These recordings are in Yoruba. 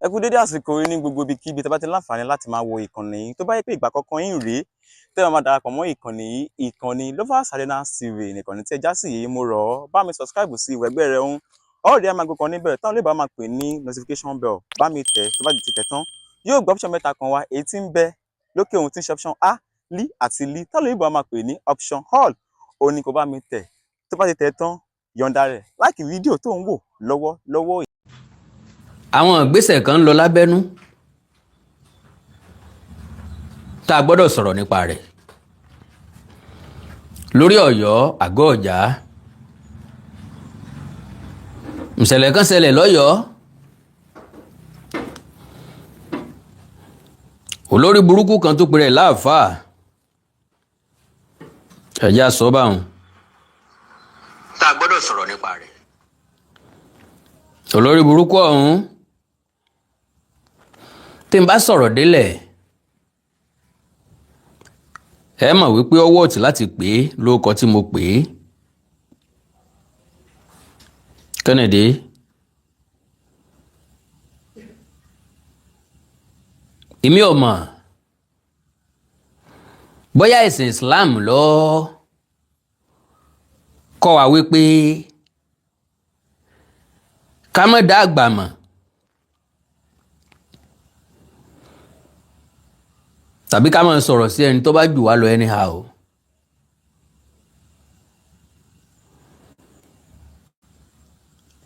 Ẹ kú dédé àsìkò yìí ní gbogbo ibikíbi tẹ́ bá ti láǹfààní láti máa wo ìkànnì yìí. Tó bá yẹ pé ìgbà àkọ́kọ́ yín rèé tẹ́ máa darapọ̀ mọ́ ìkànnì yìí, ìkànnì Lovers Arena TV nìkànnì tí ẹ já sí yìí. Mo rọ̀ ọ́ bá mi subscribe sí ìwé ẹgbẹ́ rẹ̀ ń ọ̀rẹ́ máa gbé kan níbẹ̀ táwọn olóògbé máa pè ní notification bell. Bá mi tẹ̀ tó bá ti tẹ̀ tán yóò gbọ́ option mẹ́ta kan wá, èyí tí ń bẹ lókè ohun tí ń ṣe option A, Li àti Li táwọn olóògbé máa pè ní option all. Ó ní kó bá mi tẹ̀ tó bá ti tẹ̀ tán yọ̀ǹda rẹ̀ láìkì fídíò tó ń wò lọ́wọ́. Àwọn ìgbésẹ̀ kan ń lọ lábẹ́nú tá a gbọ́dọ̀ sọ̀rọ̀ nípa rẹ̀ lórí Ọ̀yọ́ àgọ́ Ọ̀já. Ìṣẹ̀lẹ̀ kan ṣẹlẹ̀ lọ́yọ̀ọ́. Olórí burúkú kan tó pèrè láàfáà ẹ̀já sọ báwọn tá a gbọ́dọ̀ sọ̀rọ̀ nípa rẹ̀. Olórí burúkú ọ̀hún tí n bá sọ̀rọ̀ délẹ̀ ẹ mọ̀ wípé ọwọ́ ọ̀tí láti pè é lóko tí mo pè é. Kennedy èmi ò mọ̀ bóyá ẹ̀sìn Islam ló kọ́ wa wípé ká má dá àgbà mọ̀ tàbí ká máa sọ̀rọ̀ sí ẹni tó bá jù wá lọ anyhow.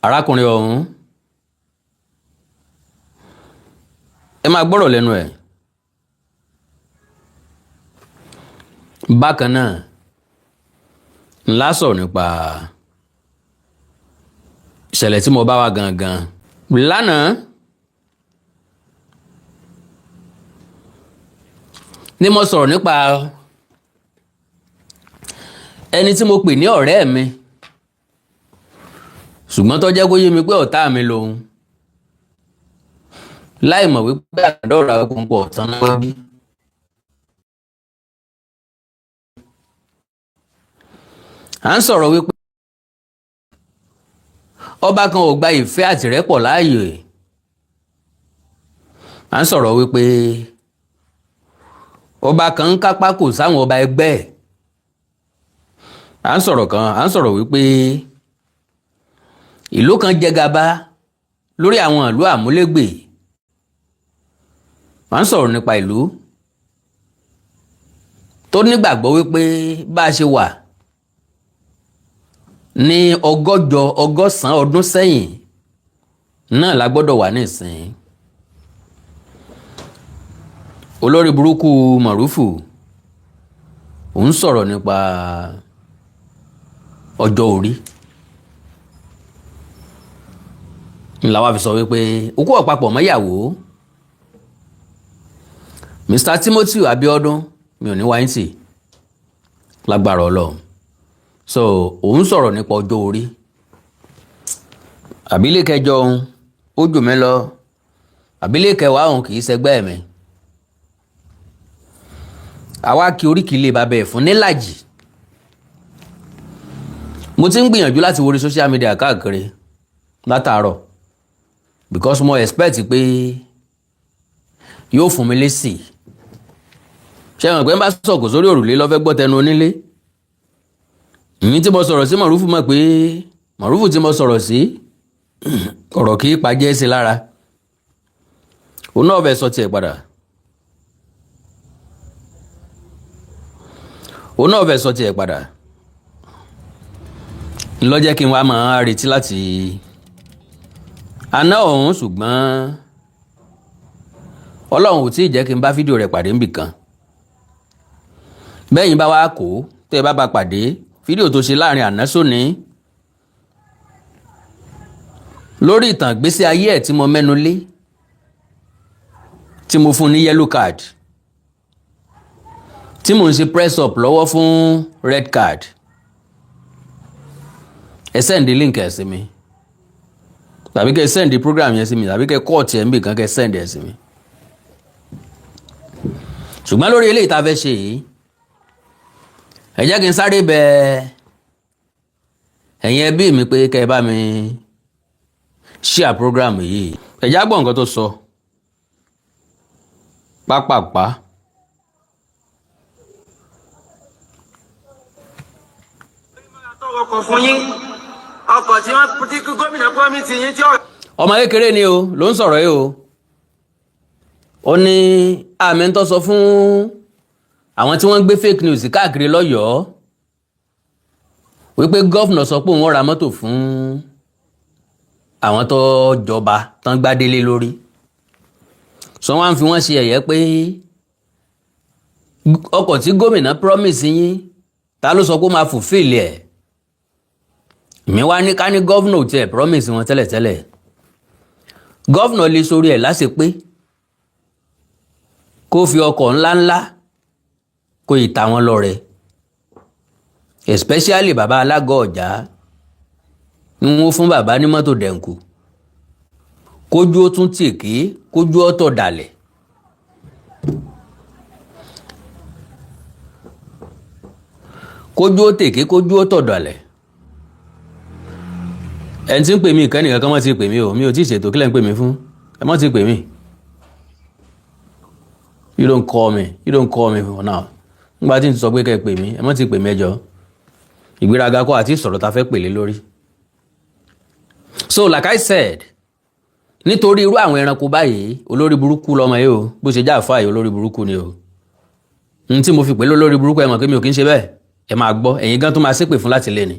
Arákùnrin ọ̀hún ẹ máa gbọ́rọ̀ lẹ́nu ẹ̀. Bákan náà ńlá sọ̀rọ̀ nípa ìṣẹ̀lẹ̀ tí mo bá wá gangan lánàá. Ní mo sọ̀rọ̀ nípa ẹni tí mo pè ní ọ̀rẹ́ mi ṣùgbọ́n tó jẹ́ kó yé mi pé ọ̀tá mi lòun láì mọ̀ wípé àdọ́ra ogun pọ̀ tán náà bí. À ń sọ̀rọ̀ wípé ọba kan ò gba ìfẹ́ àtìrẹ́pọ̀ láàyè. À ń sọ̀rọ̀ wípé ọba kan ń kápá kò sáwọn ọba ẹgbẹ́ ẹ̀. À ń sọ̀rọ̀ wípé ìlú kan jẹ gàba lórí àwọn ìlú àmúlégbè. À ń sọ̀rọ̀ nípa ìlú tó nígbàgbọ́ wípé bá a ṣe wà ní ọgọ́sàn ọdún sẹ́yìn náà la gbọ́dọ̀ wà nísìnyí. Olórí burúkú Mọ̀rúfù òun sọ̀rọ̀ nípa ọjọ́ orí ńlá wa fi sọ wípé okú ọ̀pápọ̀ mọ́yàwó Mr. Timothy Abiodun mi ò ní wáyé tì lágbára Ọlọ́run. So òun sọ̀rọ̀ nípa ọjọ́ orí. Àbílẹ̀ kẹjọ òun ó jù mí lọ, àbílẹ̀ kẹwàá òun kì í ṣẹgbẹ́ mi. Àwa kí oríkì lè bá bẹ́ẹ̀ fún nílàjì. Mo ti ń gbìyànjú láti wọrí social media káàkiri látàárọ̀ because mo expect pé yóò fún mi lésì. Ṣé wọn pé ń bá sọ̀kò sórí òrùlé lọ́fẹ́ gbọ́ tẹnu onílé. Ìmí tí mo sọ̀rọ̀ sí Mọ̀rúfù mọ̀ pé Mọ̀rúfù tí mo sọ̀rọ̀ sí ọ̀rọ̀ kì í pàjẹ́ sí lára. Òun náà fẹ́ sọ tiẹ̀ padà. Ló jẹ́ kí n wá máa retí láti àná ọ̀hún ṣùgbọ́n Ọlọ́run ò tí ì jẹ́ kí n bá fídíò rẹ̀ pàdé níbìkan. Bẹ́yìn bá wá kó tẹ́ ẹ bá pàdé fídíò tó ṣe láàrin àná sóní lórí ìtàn ìgbésí ayé ẹ̀ tí mo mẹ́nu lé tí mo fún ní yellow card tí mo ń ṣe press up lọ́wọ́ fún red card. Ẹ send link ẹ̀ sí mi tàbí kẹ́ send program yẹn sí mi tàbí kẹ́ kọ́ọ̀tì ẹ̀ ń bì kan kẹ́ send ẹ̀ sí mi. Ṣùgbọ́n lórí eléyìí tá a fẹ́ ṣe yìí ẹ jẹ́ kí n sáré bẹ ẹ̀yin ẹbí mi pé kẹ́ ẹ bá mi share program yìí. Ẹ já gbọ́ nǹkan tó sọ pápápá. ọkọ̀ fún yín ọkọ̀ tí wọ́n tí gómìnà promise yín tí ọ̀rọ̀. ọmọ kékeré ni o ló ń sọ̀rọ̀ yìí o. ó ní àmì ń tọ́ sọ fún àwọn tí wọ́n ń gbé fake news káàkiri lọ́yọ̀ọ́ wípé gọ́fìnà sọ pé òun ra mọ́tò fún àwọn tó jọba tán gbádélé lórí. sọ wọ́n á fi wọ́n ṣe ẹ̀yẹ́ pé ọkọ̀ tí gómìnà promise yín ta ló sọ pé ó máa fulfill ẹ̀. mi wá ní ká ní gọ́fìnà ò tiẹ̀ promise wọn tẹ́lẹ̀tẹ́lẹ̀ gọ́fìnà lè sórí ẹ̀ láṣẹ pé kó fi ọkọ̀ ńláńlá kó ì ta wọn lọ́rẹ especially bàbá alága ọ̀já ni wọ́n fún bàbá ní mọ́tò dẹ̀nkù kójú ó tún tèké kójú ọ̀tọ̀ dàlẹ̀. kójú ó tèké kójú ọ̀tọ̀ dàlẹ̀. ẹni tí ń pè mí ìkànnì kankan mọ́ ti pè mí o mi ò tí ì ṣètò kílẹ̀ ń pè mí fún ẹ mọ́ ti pè mí. You don't call me for now. Ngbà tí n sọ pé kẹ́ pè mí ẹ mọ́ ti pè mí ẹjọ́ ìgbéraga kọ́ àti ìsọ̀rọ̀ ta fẹ́ pèlé lórí. So like I said nítorí irú àwọn ẹranko báyìí olórí burúkú lọmọ yìí o bó ṣe já àfáà yìí olórí burúkú ni o. n tí mo fi pè lólórí burúkú ẹ mọ̀ pé mi ò kí ń ṣe bẹ́ẹ̀ ẹ máa gbọ́ ẹ̀yin gan tó máa ṣépè fún láti lé ni.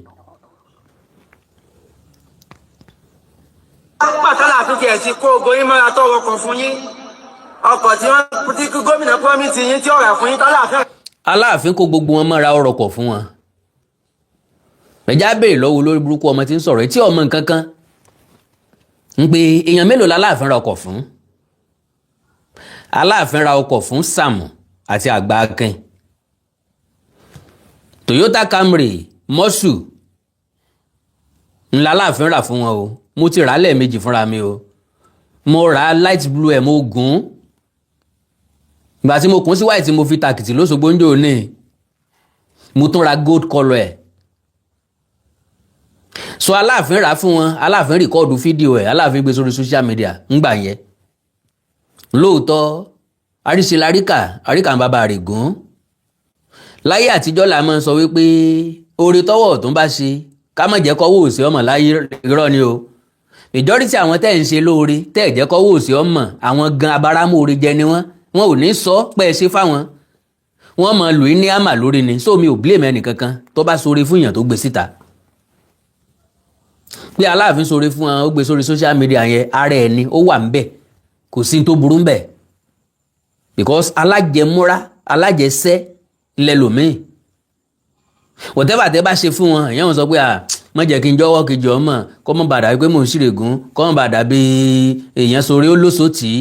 pàtàlà àtúnkì ẹ̀ ti kó ogo yín mọ́ra tó ọkọ̀ fún yín ọkọ̀ tí wọ́n tí gómìnà promise yín tí ó rà fún yín tálàfẹ́. Aláàfin kó gbogbo wọn mọ́ra ọ̀rọ̀ kọ̀ fún wọn. ẹ̀já béèrè lọ́wọ́ olórí burúkú ọmọ tí ń sọ̀rọ̀ tí ọmọ nǹkan kan ń pe èèyàn mélòó l'Aláàfin ra ọkọ̀ fún. Aláàfin ra ọkọ̀ fún Sàámù àti Àgbà Akin. Toyota Camry mọ́sù ńlá Aláàfin rà fún wọn o mo ti rà á lẹ́ẹ̀mejì fúnra mi o mo rà á light blue ẹ̀ mo gùn ún ìgbà tí mo kùn sí white mo fi tàkìtì lóṣogbo ń jò ní mo tún ra gold colour ẹ̀ so Aláàfin rà fún wọn Aláàfin rìkọ́ọ̀dù fídíò ẹ̀ Aláàfin gbé sórí social media ńgbà yẹn lóòótọ́ àríṣe àríkà ń bàbá rẹ̀ gùn láyé àtijọ́ la máa ń sọ wípé oore tọ́wọ́ ọ̀tún bá ṣe ká má jẹ́ kọ́wọ́ òsì ọmọ láyé irọ́ ni o majority àwọn tẹ́ ń ṣe lóore tẹ́ ẹ̀ jẹ́ kọ́wọ́ òsì ọmọ àwọn gan abáramóore jẹ ni wọ́n ò ní sọ pé ẹ ṣe fáwọn wọ́n mọ lù í ní àmà lórí ni so mi ò blame ẹnì kankan tó bá ṣoore fún èèyàn tó gbé síta pé Aláàfin ṣoore fún wọn ó gbé sórí social media yẹn ara ẹ̀ ni ó wà ń bẹ̀ kò sí tó burú ń bẹ̀ because alájẹmúra alájẹsẹ́ lẹ́lòmíì whatever tẹ́ bá ṣe fún wọn èèyàn sọ pé má jẹ́ kí n jọ́wọ́ kejì ọmọ kọ́ mọ́ bàdà pé mò ń ṣìrègùn kọ́ mọ́ bàdà bí èèyàn sórí ó lóṣòtì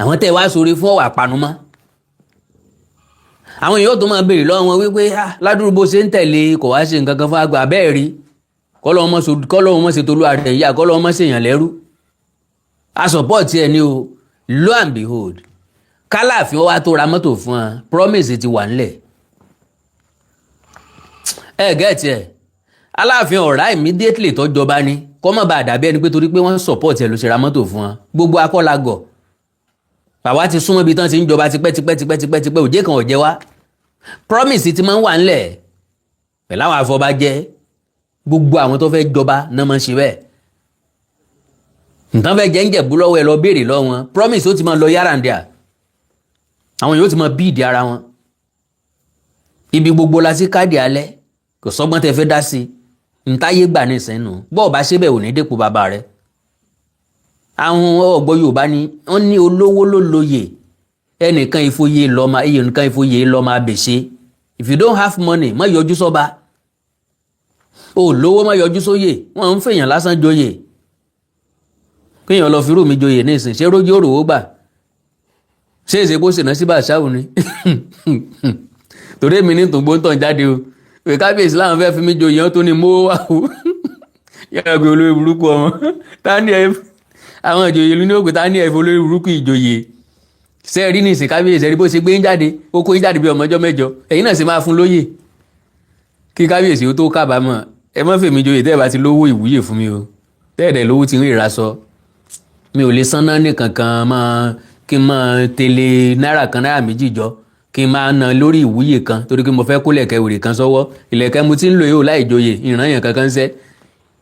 àwọn tẹ́ wá sórí fún ọ̀wà panumọ́ àwọn èèyàn tó máa béèrè lọ́wọ́ wọn wípé ládùúgbò bó ṣe ń tẹ̀lé kò wá ṣe nǹkan kan fún àgbà bẹ́ẹ̀ rí kọ́lọ́wọ́ mọ́ ṣe tolú àrẹ ìyá kọ́lọ́wọ́ mọ́ ṣèyàn lẹ́rú a support ẹ ní o lo and behold k'Aláàfin wá tó ra mọ́tò fún wọn promise ti wà nílẹ̀ gẹ́ẹ̀tì ẹ̀ Aláàfin ọ̀rá immediately tó jọba ni kọ́ mọ̀ bá dàbí ẹni pé torí pé wọ́n support ẹ̀ ló ṣe ra mọ́tò fún wọn gbogbo akọ́lagọ̀ bàbá ti súnmọ́ ibi tán ti ń jọba tipẹ́ òjé kan ọ̀jẹ́ wá promise ti máa ń wà ńlẹ̀ pẹ̀lú àwọn afọbajẹ́ gbogbo àwọn tó fẹ́ jọba náà máa ń ṣe bẹ́ẹ̀ nǹkan fẹ́ jẹ́ ń jẹ̀bú lọ́wọ́ ẹ lọ béèrè lọ́wọ́ wọn promise ó ti máa lọ yára ǹdíà àwọn yóò ti máa bíìdì ara wọn ibi gbogbo la sí káàdì alẹ́ kò sọ́gbọ́n tẹ fẹ́ dá sí i ntáyé gbà ní ìsẹ́nu bọ́ọ̀ bá ṣe bẹ́ẹ̀ ò ní dépò bàbá rẹ̀ àwọn ọ̀gbọ́ Yorùbá ni wọ́n ní olówó ló lóye ẹnìkan ìfòye lọ́mọ ẹnìkan ìfòye lọ́mọ abèṣe if you don't have money má yọjú sọ́ba ò lówó má yọjú sóyè wọ́n ń fèèyàn lásán joyè kéèyàn lọ fi rú mi joyè ní ìsìn ṣé rójú òrò gbà ṣé èsè bó ṣe ná sí bàṣáwù ni torí èmi ní tòǹgbò ń tàn jáde o pé kábíyèsí láwọn fẹ́ fi mí joyè wọn tó ní mọ́ wà ó yàrá gbé olórí burúkú ọmọ tání ẹ àwọn ìjòyè ìlú ní òkè tání ẹ fi olórí burúkú ìjòyè ṣe rí ní ìsìn kábíyèsí ẹrí bó ṣe gbé ń jáde ó kó ń jáde bí ọmọ ọjọ́ mẹ́jọ ẹ̀yin náà sì máa fún lóyè kí kábíyèsí ó tó kábàámọ̀ ẹ má fèmí joyè tẹ́ ẹ bá ti lówó ìwúyè fún mi o tẹ́ ẹ̀dẹ̀ lówó ti ń ríra sọ mi ò lè san náà ní kankan mọ́ kí n máa tẹ̀lé náírà kan náírà méjì jọ kí n máa ná lórí ìwúyè kan torí pé mo fẹ́ kó lẹ̀kẹ̀ wèrè kan sọ́wọ́ ìlẹ̀kẹ̀ mo ti ń lò yóò láì joyè ìran yẹn kankan sẹ́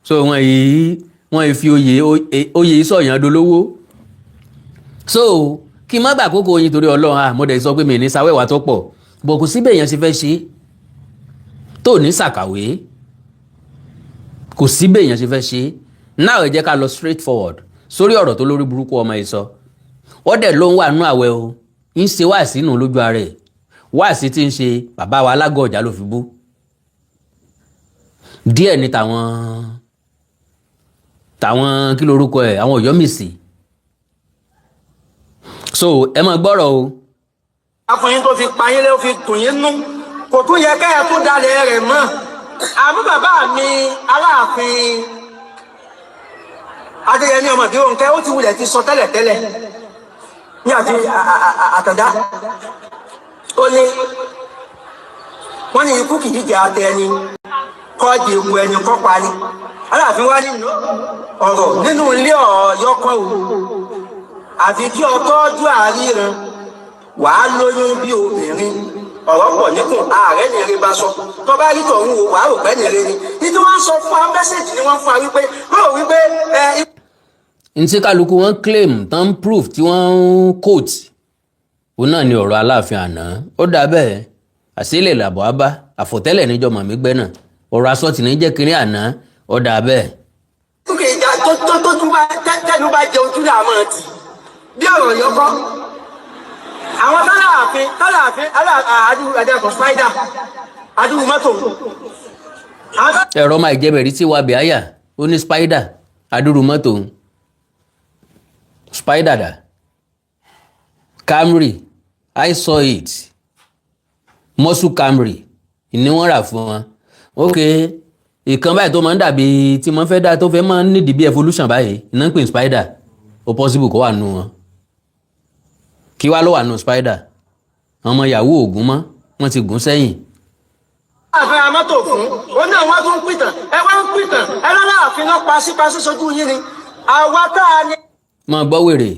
so wọ́n fi oyè sọ̀yàn dolówó so kí n má gbà kókó oyin torí ọlọ́run mo dẹ̀ sọ pé mi ní sáwẹ́wà tó pọ̀ bọ̀ kò síbẹ̀ èèyàn ṣe fẹ́ ṣe tó ní sàkàwé kò síbẹ̀ èèyàn ṣe fẹ́ ṣe náà ẹ jẹ́ ká lọ straight forward sórí ọ̀rọ̀ tó lórí burúkú ọmọ yìí sọ ó dẹ̀ ló ń wà nú àwẹ̀ o ń ṣe wáàsí nù lójú ara ẹ̀ wáàsí tí ń ṣe bàbá wa alágọ̀ ọ̀jà ló fi bú díẹ̀ ní tàwọn kí lorúkọ ẹ̀ àwọn Ọ̀yọ́mèsì so ẹ máa gbọ́rọ̀ o. akọyin tó fi payín lé ó fi dùn yín nú kò tún yẹ kẹ́yà tó dalẹ̀ rẹ̀ mọ́ àmú bàbá mi Aláàfin Adéyẹmí ọmọ bí òǹkẹ́ ó ti wulẹ̀ ti sọ tẹ́lẹ̀tẹ́lẹ̀ ní àti Àtàndá ó ní wọ́n ní ikú kìí jẹ́ àtẹ ẹni kọ́ di ewu ẹni kọ́ parí Aláàfin wá nínú ọ̀rọ̀ nínú ilé Ọ̀yọ́ kọ́ ò àfi kí ọ tọ́jú àríran wàá lóyún bí obìnrin ọ̀rọ̀ pọ̀ níkùn ààrẹ ní eré bá sọ tó bá rí tọ̀hún o wàá rò pẹ́ ní eré ni ìdí wọ́n sọ fún wa mẹ́sẹ̀jì ni wọ́n fún wa wípé báwo wípé n tí kálukú wọn claim tán proof tí wọ́n ń quote òun náà ni ọ̀rọ̀ Aláàfin àná ó dà bẹ́ẹ̀ àṣìlè làbọ̀ á bá àfọ̀tẹ́lẹ̀ níjọ́ màmí gbẹ́ náà ọ̀rọ̀ asọ́tì ní jẹ́ kiri àná ó dà bẹ́ẹ̀. tókè ìjà tó tún bá tẹnu bá jẹun tún lè àmọ́ ti bí ọ̀rọ̀ yọkọ́ àwọn tálàáfin àdúrú ẹ̀dẹ́kọ̀ spider àdúrú mọ́tò. ẹ̀rọ máa ìjẹ́bẹ̀rí tí wàá bẹ̀áyà ó ní spider àdúrú mọ́tò spider dà Camry I saw it muscle Camry ni wọ́n rà fún wọn ok ìkan báyìí tó máa ń dàbí tí wọ́n fẹ́ dá tó fẹ́ máa ń nídìí bí evolution báyìí iná ń pè spider ó possible kó wà nù wọn kí wá ló wà nù spider ọmọ yahoo ògún mọ́ wọ́n ti gún sẹ́yìn. àfẹ́ amọ́tò fún ó ní àwọn tó ń pìtàn ẹ wá ń pìtàn ẹ lọ́la àfin náà pasípasí sojú yín ni àwa tá a ní. mo gbọ́ wèrè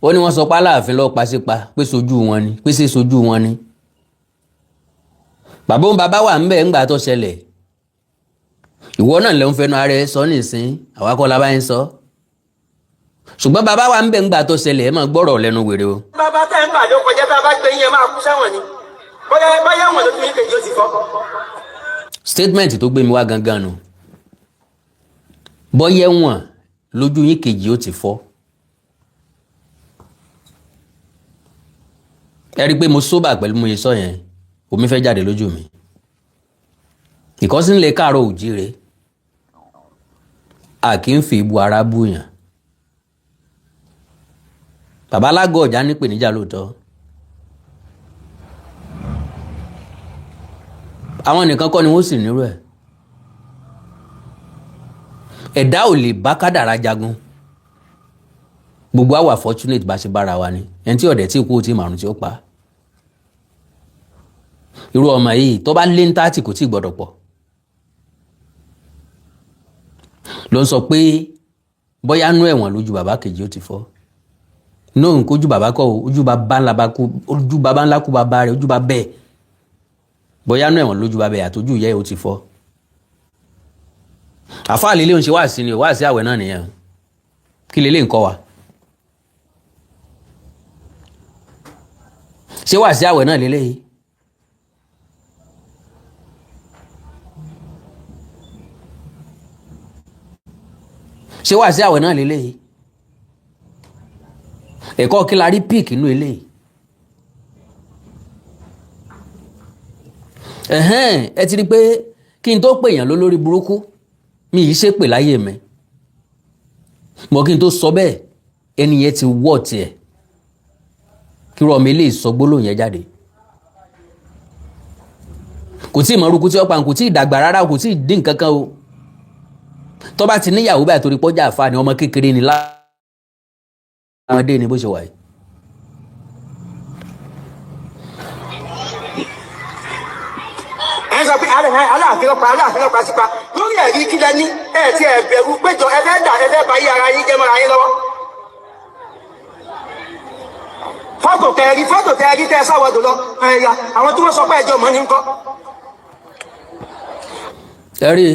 ó ní wọ́n sọ pé Aláàfin lọ́ọ́ pasípa pé sojú wọn ni pé ṣe sojú wọn ni bàbá òun bàbá wà ń bẹ̀ ńgbà tó ṣẹlẹ̀ ìwọ náà lè ń fẹnu ara ẹ sọ nísìn àwa kọ́ la bá ń sọ ṣùgbọ́n bàbá wa ń bẹ̀ ńgbà tó ṣẹlẹ̀ ẹ máa gbọ́rọ̀ lẹ́nu wèrè o. bàbá tẹ́ ń bàjọ́ kọjá tá a bá gbé yín máa kú sẹ́wọ̀n ni bóyá wọn ló tún yín kejì ó ti fọ́. statement tó gbé mi wá gangan nù bóyá wọn lójú yín kejì ó ti fọ́. ẹ rí i pé mo sóbà pẹ̀lú mo yẹ sọ yẹn omi fẹ́ jáde lójú mi ìkọ́sí ńlẹ̀ káàárọ̀ òjíire a kì í fi ibu ara búyàn bàbá alágọ̀ ọ̀já ní pèníjà lóòótọ́ àwọn nìkan kọ́ ni wọ́n sì nírú ẹ̀ ẹ̀dá ò lè bá kádàrá jagun gbogbo àwa fortunate bá ṣe bára wa ni ẹni tí ọ̀dẹ̀ tí kú ó ti màrún tí ó pa irú ọmọ yìí tó bá lé ní 30 kò tí ì gbọ́dọ̀ pọ̀ ló ń sọ pé bóyá nú ẹ̀wọ̀n lójú bàbá kejì ó ti fọ́ nóhùn kójú bàbá kọ́ ojú bàbá ńlá kú bàbá rẹ̀ ojú bàbá bẹ́ẹ̀ bóyá nú ẹ̀wọ̀n lójú bàbá ẹ̀ àtọ́jú ìyá ẹ̀ ó ti fọ́ àfáà lílé ń ṣe wáàsí ni wáàsí àwẹ̀ náà nìyẹn kí lélẹ̀ ń kọ́ wa ṣé wáàsí àwẹ̀ náà lélẹ̀ yìí ṣé wáàsí àwẹ̀ náà lélẹ̀ yìí ẹ̀kọ́ kí la rí píìkì inú eléyìí ẹ ti rí pé kí n tó pèèyàn lólórí burúkú mi yìí ṣépè láyé mi mọ kí n tó sọ bẹ́ẹ̀ ẹni yẹn ti wọ́ tiẹ̀ kí rọ mi lè sọ gbólóhùn yẹn jáde kò tí ì mọ orúkú tí ó pa kò tí ì dàgbà rárá kò tí ì dín nǹkan kan o tó bá ti níyàwó báyìí torí pọ́jà àfa ni ọmọ kékeré ni láwọn ni bó ṣe wà yìí. ẹ sọ pé Aláàfin lọ́pàá sípa lórí ẹ̀rí kílẹ̀ ní ẹ̀ tí ẹ̀ bẹ̀rù péjọ ẹ fẹ́ bá yí ara yín jẹ́ mọ́ra yín lọ́wọ́. fọ́tò kẹrí tẹ́ sáwọ́dọ̀ lọ ẹ̀yà àwọn tí wọ́n sọ pé ẹjọ́ mọ́ ní ń kọ́. ẹ̀rí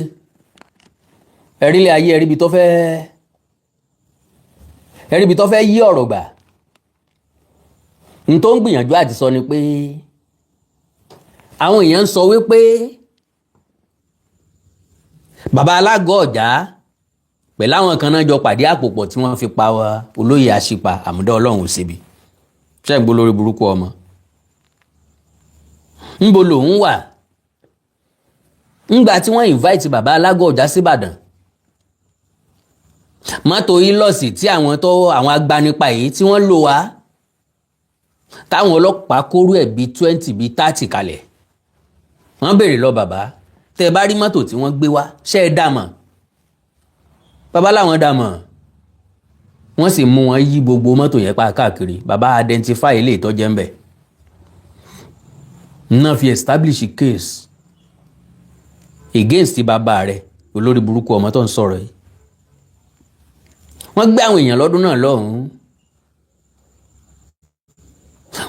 ilé ayé ẹ̀rí ibi tó fẹ́ yí ọ̀rọ̀ gbà n tó ń gbìyànjú àti sọ ni pé àwọn èèyàn ń sọ wípé bàbá Alágọ̀ Ọ̀já pẹ̀lú àwọn kan náà jọ pàdé àpòpọ̀ tí wọ́n fi pa olóyè Àṣìpa Àmúdá Ọlọ́run Òṣèbí ṣẹ́gbó lórí burúkú ọmọ ńbo lòun wà ńgbà tí wọ́n invite bàbá Alágọ̀ Ọ̀já síbàdàn mọ́tò ilọ́ọ̀sì tí àwọn agbanipa yìí tí wọ́n lò wá táwọn ọlọ́pàá kóró ẹ̀ bíi 20 bíi 30 kalẹ̀ wọ́n béèrè lọ bàbá tẹ́ ẹ bá rí mọ́tò tí wọ́n gbé wá ṣé ẹ dá mọ̀ bàbá làwọn dá mọ̀ wọ́n sì mú wọn yí gbogbo mọ́tò yẹn pa káàkiri bàbá identify ilé ìtọ́jẹ́ ńbẹ̀ náà fi establish a case against bàbá rẹ̀ olórí burúkú ọmọ tó ń sọ̀rọ̀ yìí wọ́n gbé àwọn èèyàn lọ́dún náà lọ́hùn-ún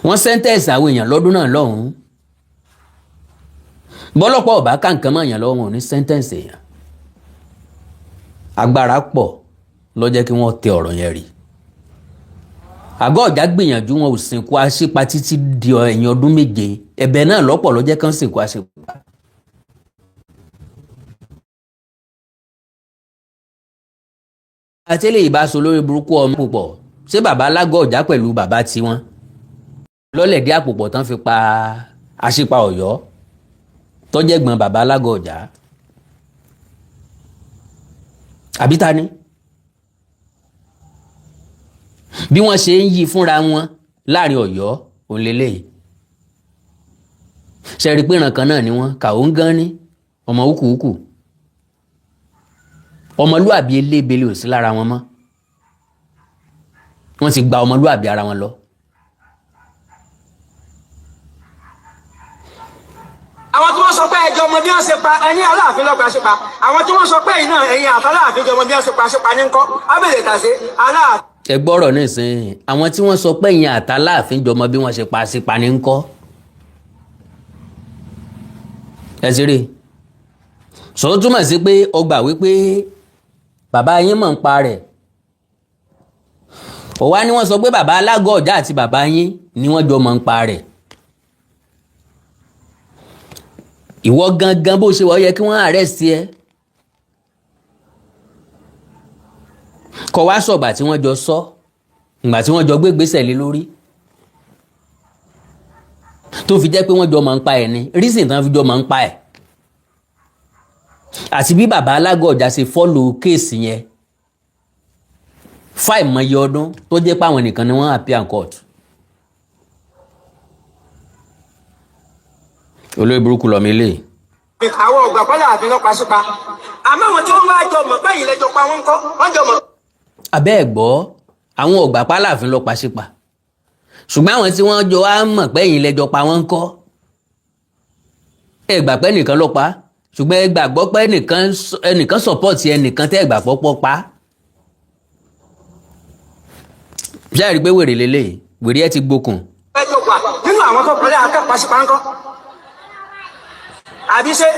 wọ́n sẹ́ńtẹ̀sì àwọn èèyàn lọ́dún náà lọ́hùn-ún bọ́lọ́pọ̀ ọ̀bá ká nǹkan mọ́ èèyàn lọ́wọ́ wọn ò ní sẹ́ńtẹ̀sì èèyàn agbára pọ̀ ló jẹ́ kí wọ́n tẹ ọ̀rọ̀ yẹn rí Àgọ́ Ọ̀já gbìyànjú wọn ò sìnkú Àṣìpa títí di ẹ̀yìn ọdún 7 ẹ̀bẹ̀ náà lọ́pọ̀ ló jẹ́ kán sìnkú Àṣìpa. àtẹ́lẹ̀ ìbáṣọ lórí burúkú ọmọ púpọ̀ ṣé bàbá Alágọ̀ Ọ̀já pẹ̀lú bàbá tiwọn lọ́lẹ̀dí àpòpọ̀ tán fi pa Àṣìpa Ọ̀yọ́ tọ́jẹ́gbọ́n bàbá Alágọ̀ Ọ̀já àbí ta ni bí wọ́n ṣe ń yí fúnra wọn láàrin Ọ̀yọ́ òun lélẹ́yìí ṣe rí pé ìran kan náà ni wọ́n kàó ń gán ní ọmọ húkúhúkú ọmọlúàbí elébele ò sí lára wọn mọ́ wọ́n ti gba ọmọlúàbí ara wọn lọ. àwọn tí wọ́n sọ pé ẹjọ́ ọmọ bí wọ́n ṣe pa ẹni Aláàfin lọ́pàá Àṣìpa àwọn tí wọ́n sọ pé iná ẹ̀yìn àtàláàfin jọmọ bí wọ́n ṣe pa Àṣìpa ní ńkọ́ abẹ́lẹ̀ tàṣe Aláàfin. ẹ gbọ́rọ̀ nísìnyí àwọn tí wọ́n sọ pé ìyẹn àtàláàfin jọmọ bí wọ́n ṣe pa Àṣìpa ní ńkọ́ ẹ sì rí sọ túmọ̀ sí pé ọgbà wípé bàbá yín mọ̀ ń pa rẹ̀ ọ̀wá ni wọ́n sọ pé bàbá Alágọ̀ Ọ̀já àti bàbá yín ni wọ́n jọ mọ̀ ń pa rẹ̀ ìwọ gangan bó ṣe wọ́ yẹ kí wọ́n arrest ẹ kọ wá sọ̀gbà tí wọ́n jọ sọ ìgbà tí wọ́n jọ gbé ìgbésẹ̀ lé lórí tó fi jẹ́ pé wọ́n jọ máa ń pa ẹ̀ ni reason tán fi jọ máa ń pa ẹ̀ àti bí bàbá Alágọ̀ Ọ̀já ṣe follow kéèsì yẹn fáìmọye ọdún tó jẹ́ pé àwọn nìkan ni wọ́n appear in court olóyè burúkú lọ́mọ ilé. àwọn ọgbà pálá àfi lọ́pàá Àṣìpa àmọ́ àwọn tí wọ́n wá jọ mọ̀ pé ìyìn lẹ́jọ́ pa wọ́n kọ́ wọ́n jọ mọ̀. abẹ́ ẹ̀ gbọ́ àwọn ọgbà pálá àfi lọ́pàá Àṣìpa ṣùgbọ́n àwọn tí wọ́n jọ wá mọ̀ pé ìyìn lẹ́jọ́ pa wọ́n kọ́ ẹ gbà pé ẹnìkan ló pa ṣùgbọ́n ẹ gbàgbọ́ pé ẹnìkan support ẹnìkan tẹ́ ẹ gbà pọ́pọ́ pa ṣé ẹ rí i pé wèrè lélẹ̀ wèrè ẹ ti gbókun. ẹjọ́ pa nínú àwọn tó pẹ̀lẹ́ akẹ́kọ̀ọ́ Àṣìpa ńkọ́ àbí ṣe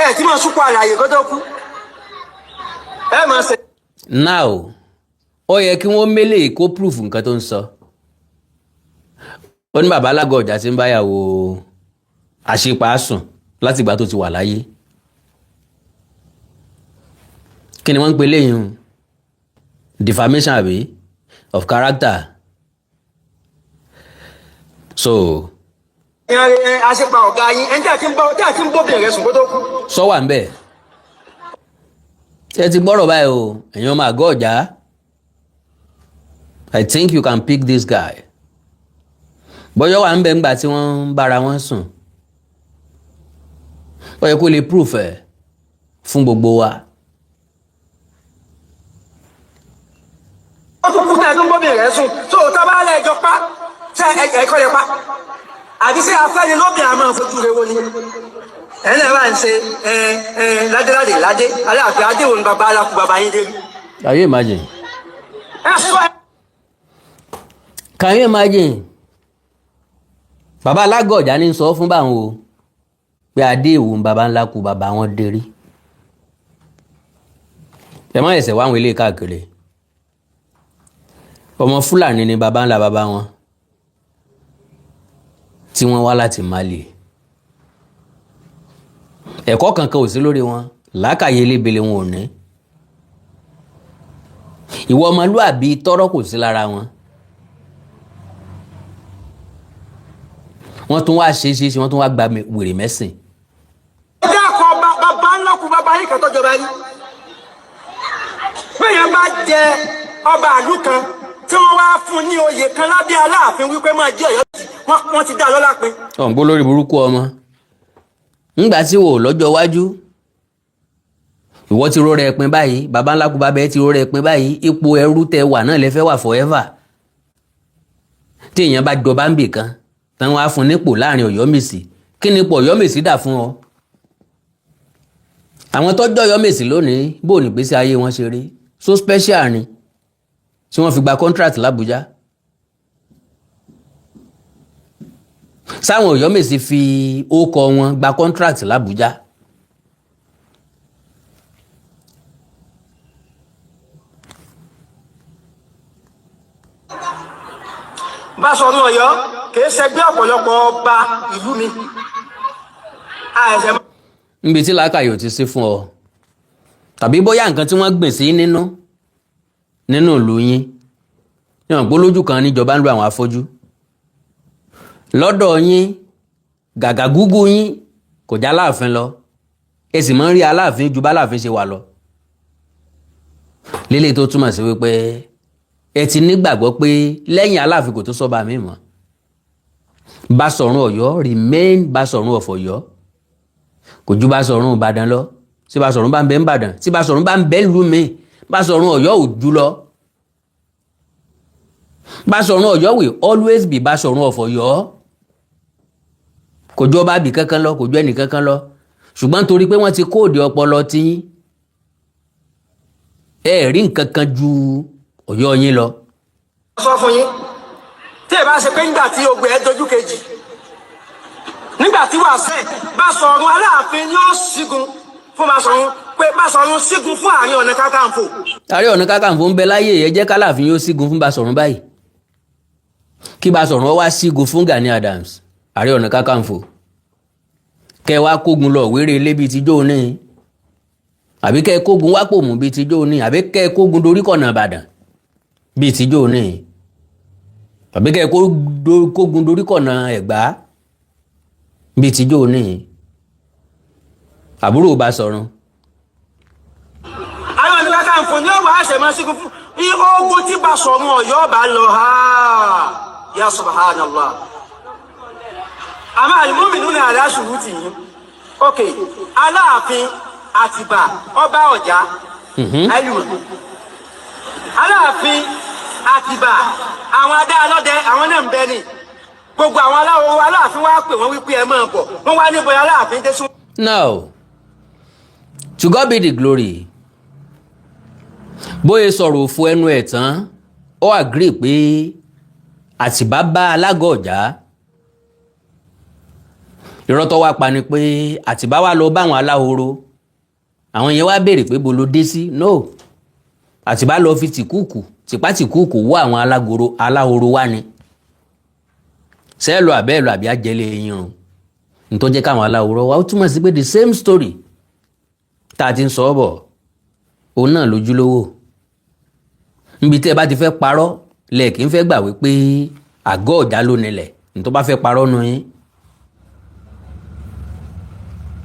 ẹ tí mo súnkọ àlàyé kó tó kú ẹ mọ̀ ṣe. now ó yẹ kí wọ́n mélèé kó proof nǹkan tó ń sọ ó ní bàbá Alágọ̀ Ọ̀já tí ń báyàwó Àṣìpa sùn láti ìgbà tó ti wà láyé kí ni wọ́n ń pè léyìn defamation àbí of character so. Àṣìpa ọ̀gá yín ẹni tí a ti ń bóbìnrin rẹ̀ sùn kó tó kú. sọ wà ń bẹ̀ ẹ ti gbọ́rọ̀ báyìí o ẹ̀yin ọmọ Àgọ́ Ọ̀já I think you can pick this guy bọ́yọ̀ wà ń bẹ̀ ńgbà tí wọ́n ń bára wọn sùn ó yẹ kó lè proof ẹ̀ fún gbogbo wa. ó tún kú tẹ́ ẹ tó ń bóbìnrin rẹ̀ sùn tó o tábà lẹ́jọ́ pa ṣé ẹ̀kọ́ lè pa àbí ṣé afẹ́ni lóbìnrin àmọ́ fojú rẹ̀ wọlé ẹ̀yìn náà máa ń ṣe ládéládé ládé Aláàfin adé òun bàbá alákùú bàbá yín dé. Can you imagine? Can you imagine? bàbá Alágọ̀ọ̀jà ní sọ fún báwọn o pé adé ìwò ń bàbá ńlá kú bàbá wọn dérí. ẹ má ẹsẹ̀ wá àwọn ilé káàkiri. ọmọ Fúlàní ni bàbá ńlá bàbá wọn tí wọ́n wá láti Mali. ẹ̀kọ́ kankan ò sí lórí wọn, làákàyè lébele wọn ò ní. ìwọ ọmọlúàbí tọ́rọ́ kò sí lára wọn. wọ́n tún wá ṣe wọ́n tún wá gba wèrè mẹ́sìn. ẹjẹ́ àkọ́ bàbá ńlá kú bàbá yìí kan tọ́jọba yìí. bẹ́ẹ̀ bá jẹ ọba àlú kan tí wọ́n wá fún ní oyè kan lábẹ́ Aláàfin wípé máa jẹ́ Ọ̀yọ́, wọ́n ti dá a lọ́lá pé. ọ̀nbó lórí burúkú ọmọ ńgbà tí wò lọ́jọ́ iwájú ìwọ ti rọrẹ ẹpin báyìí, baba ńlá kú bàbá ẹ ti rọrẹ ẹpin báyìí, ipò ẹrú tẹ wà náà lẹ fẹ́ wà forever. tí èèyàn bá jọba ń bì kan táwọn á fún nípò láàrin Ọ̀yọ́mèsì, kí ni ipò Ọ̀yọ́mèsì dà fún ọ? àwọn tọ́jọ́ Ọ̀yọ́mèsì lónìí bó ní gbèsè ayé wọn ṣe rí, so special ni tí wọ́n fi gba contract l'Àbújá. sáwọn Ọ̀yọ́mèsì fi ókọ wọn gba contract l'Àbújá. Báṣọ̀run Ọ̀yọ́ kìí ṣẹgbẹ́ ọ̀pọ̀lọpọ̀ ọba ìlú mi. níbi tí làákàyè ò ti sí fún ọ, tàbí bóyá nǹkan tí wọ́n gbìn sí nínú ìlú yín yàn gbólójú kan níjọba ń lu àwọn afọ́jú. lọ́dọ̀ yín gàgà gúgú yín kò já Aláàfin lọ, ẹ sì máa ń rí Aláàfin ju b'Aláàfin ṣe wà lọ. lélẹ̀ tó túmọ̀ sí wípé ẹ ti nígbàgbọ́ pé lẹ́yìn Aláàfin kò tó sọ́ba mi mọ́. Báṣọ̀run Ọ̀yọ́ remain Báṣọ̀run of Ọ̀yọ́, kò ju Báṣọ̀run Ìbàdàn lọ. tí Báṣọ̀run bá ń bẹ ń bàdàn, tí Báṣọ̀run bá ń bẹ ìlú mi, Báṣọ̀run Ọ̀yọ́ ò jù lọ. Báṣọ̀run Ọ̀yọ́ will always be Báṣọ̀run of Ọ̀yọ́. kò ju ọba bì kankan lọ, kò ju ẹnì kankan lọ. ṣùgbọ́n torí pé wọ́n ti kóòdì ọpọlọ tí ẹ rí nǹkan kan ju Ọ̀yọ́ yín lọ. sọ fún yín tí ẹ bá ṣe pé nígbà tí ogun ẹ dojú kejì, nígbà tí wàá sẹ Báṣọ̀run Aláàfin yóò sígun fún Báṣọ̀run, pé Báṣọ̀run sígun fún Ààrẹ Ọ̀nà Kakanfò. Ààrẹ Ọ̀nà Kakanfò ń bẹ láyé, ẹ jẹ́ k'Aláàfin yóò sígun fún Báṣọ̀run báyìí, kí Báṣọ̀run wá sígun fún Gani Adams, Ààrẹ Ọ̀nà Kakanfò. kẹ wá kógun lọ wéré ilé bíi tíjọ́ ní, àbí kẹ kógun wá Pòmù bíi tíjọ́ ní, àbí kẹ kógun dorí kọ̀nà Ìbàdàn bíi tíjọ́ ní, àbí kẹ kógun dorí kọ̀nà Ẹ̀gbá bíi tíjọ́ ní. àbúrò Báṣọ̀run. Ààrẹ Ọ̀nà Kakanfò ní ọ̀wọ́ àṣẹ máa sígun fún ogun tí Báṣọ̀run Ọ̀yọ́ bá lọ ha ya subhanallah. àmọ́ àlùmọ́mìnú ní aláṣùrù tì yín. ok Aláàfin Àtìbà ọba Ọ̀já ẹlùmọ̀, Aláàfin Àtìbà àwọn adá alọ́dẹ àwọn náà ń bẹ ní gbogbo àwọn aláwọ̀ Aláàfin wá pè wọ́n wípé ẹ máa bọ̀, wọ́n wá níbo Aláàfin dé sún. Now, to God be the glory. bóyá sọ̀rọ̀ òfu ẹnu ẹ̀ tán ó agree pé Àtìbá bá Alágọ̀ọ̀jà. irọ́ tó wá pa ni pé Àtìbá wá lọ bá àwọn aláhoro, àwọn yẹn wá béèrè pé bo ló dé sí. no, Àtìbá lọ fi tìpátìkúùkù wọ́ àwọn aláhoro wá ni. sẹ́ẹ̀lọ àbẹ́ẹ̀lọ àbí ajẹ́lẹ̀ eyín rùn ní tó jẹ́ káwọn aláhoro wá, ó túmọ̀ sí pé the same story tá a ti ń sọ ọ́ bọ̀ òun náà lójúlówó. níbi tí ẹ bá ti fẹ́ parọ́ lẹ́ẹ̀kì ń fẹ́ gbà wípé àgọ́ ọ̀já ló nílẹ̀, ní tó bá fẹ́ parọ́ nu yín.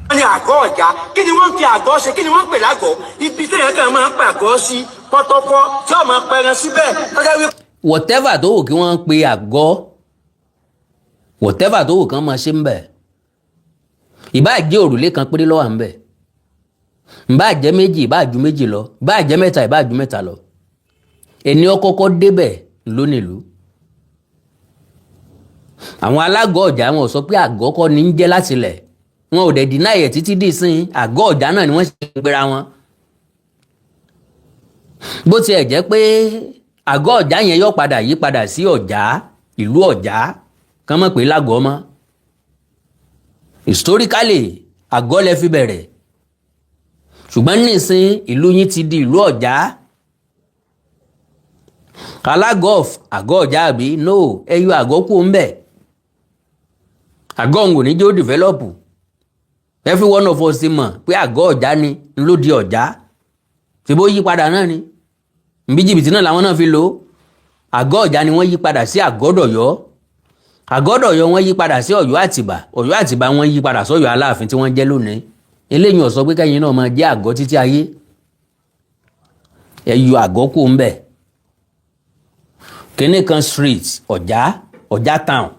wọ́n ní àgọ́ Ọ̀já, kí ni wọ́n ń fi àgọ́ ṣe, kí ni wọ́n ń pè lágọ̀ọ́? ibi tí èèyàn kan máa ń pàgọ́ sí pọ́tọ́pọ́ tí ọmọ pẹran síbẹ̀ tọ́jà wí. whatever tó wù kí wọ́n ń pe àgọ́, whatever tó wù kí wọ́n máa ṣe ń bẹ̀, ìbáà jẹ́ òrùlé kan péré ló wà ń bẹ̀, ìbáà jẹ́ méjì, ìbáà ju méjì lọ, ìbáà jẹ́ mẹ́ta, ìbáà ju mẹ́ta lọ. ẹni ó kọ́kọ́ débẹ̀ lónìlú. àwọn alágọ̀ Ọ̀já wọn ò sọ pé àgọ́ kọ́ ni ń jẹ́ láti lẹ̀, wọn ò dẹ̀ dínà ẹ̀ títí dì sí àgọ́ Ọ̀já náà ni wọ́n ṣe gbéra wọn. bó tiẹ̀ jẹ́ pé àgọ́ Ọ̀já yẹn yóò padà yí padà sí Ọ̀já, ìlú Ọ̀já, kán mọ̀ pé lágọ̀ọ́ mọ́. Historically àgọ́ lẹ fi bẹ̀rẹ̀ ṣùgbọ́n nísìn ìlú yín ti di ìlú Ọ̀já. Alágọ̀f àgọ́ Ọ̀já àbí no ẹ yọ àgọ́ kú ń bẹ̀. Àgọ́ òun kò ní jẹ́ ó dìvẹ́lọ́pù. Every one of us ti mọ̀ pé àgọ́ Ọ̀já ni ló di Ọ̀já. Ṣé bó yí padà náà ni? Bí jìbìtì náà làwọn náà fi lò ó. Àgọ́ Ọ̀já ni wọ́n yí padà sí Àgọ́dọ̀yọ́. Àgọ́dọ̀yọ́ wọ́n yí padà sí Ọ̀yọ́ Àtìbà. Ọ̀yọ́ Àtìbà wọ́n yí padà sọ́yọ́ Aláàfin tí wọ́n jẹ́ lónìí. Eléyìí ó sọ pé kẹ́yìn náà máa jẹ́ àgọ́ títí ayé. Ẹ yọ àgọ́ kú ń bẹ̀. Kíní kan street Ọ̀já, Ọ̀já town.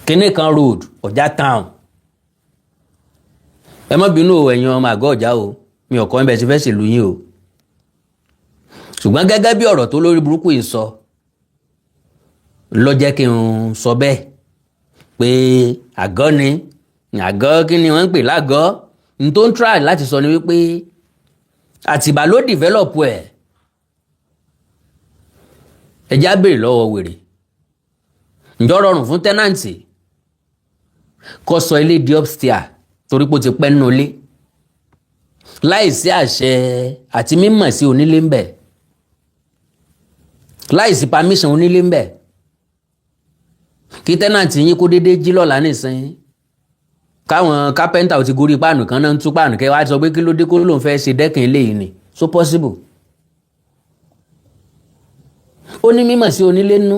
Kíní kan road Ọ̀já town. Ẹ má bínú ẹ̀yin ọmọ àgọ́ Ọ̀já o, mi ò kọ́ ẹ̀ bẹ́ẹ̀ ti fẹ́ ṣèlú yín o. Ṣùgbọ́n gẹ́gẹ́ bí ọ̀rọ̀ tó lórí burúkú yìí sọ ló jẹ́ kí n sọ bẹ́ẹ̀ pé àgọ́ ni àgọ́ kí ni wọ́n ń pè lágọ́. N tó ń try láti sọ ni wípé Àtìbà ló develop ẹ̀. Ẹ já béèrè lọ́wọ́ wèrè. Ǹjọ́ rọrùn fún tẹ́nàǹtì kó sọ ilé di upstairs torí pé ó ti pẹ́ nínú ilé láìsí àṣẹ àti mímọ̀ sí onílé ń bẹ̀, láìsí permission onílé ń bẹ̀, kí tẹ́nàǹtì yín kó déédéé jí lọ́la nísìnyí káwọn kápẹ́ńtà ò ti gorí páànù kan náà ń tú páànù kẹ́ wá sọ pé kí ló dé kó lóun fẹ́ ṣe dẹ́kìn eléyìí ni so possible. Ó ní mímọ̀ sí onílé nú.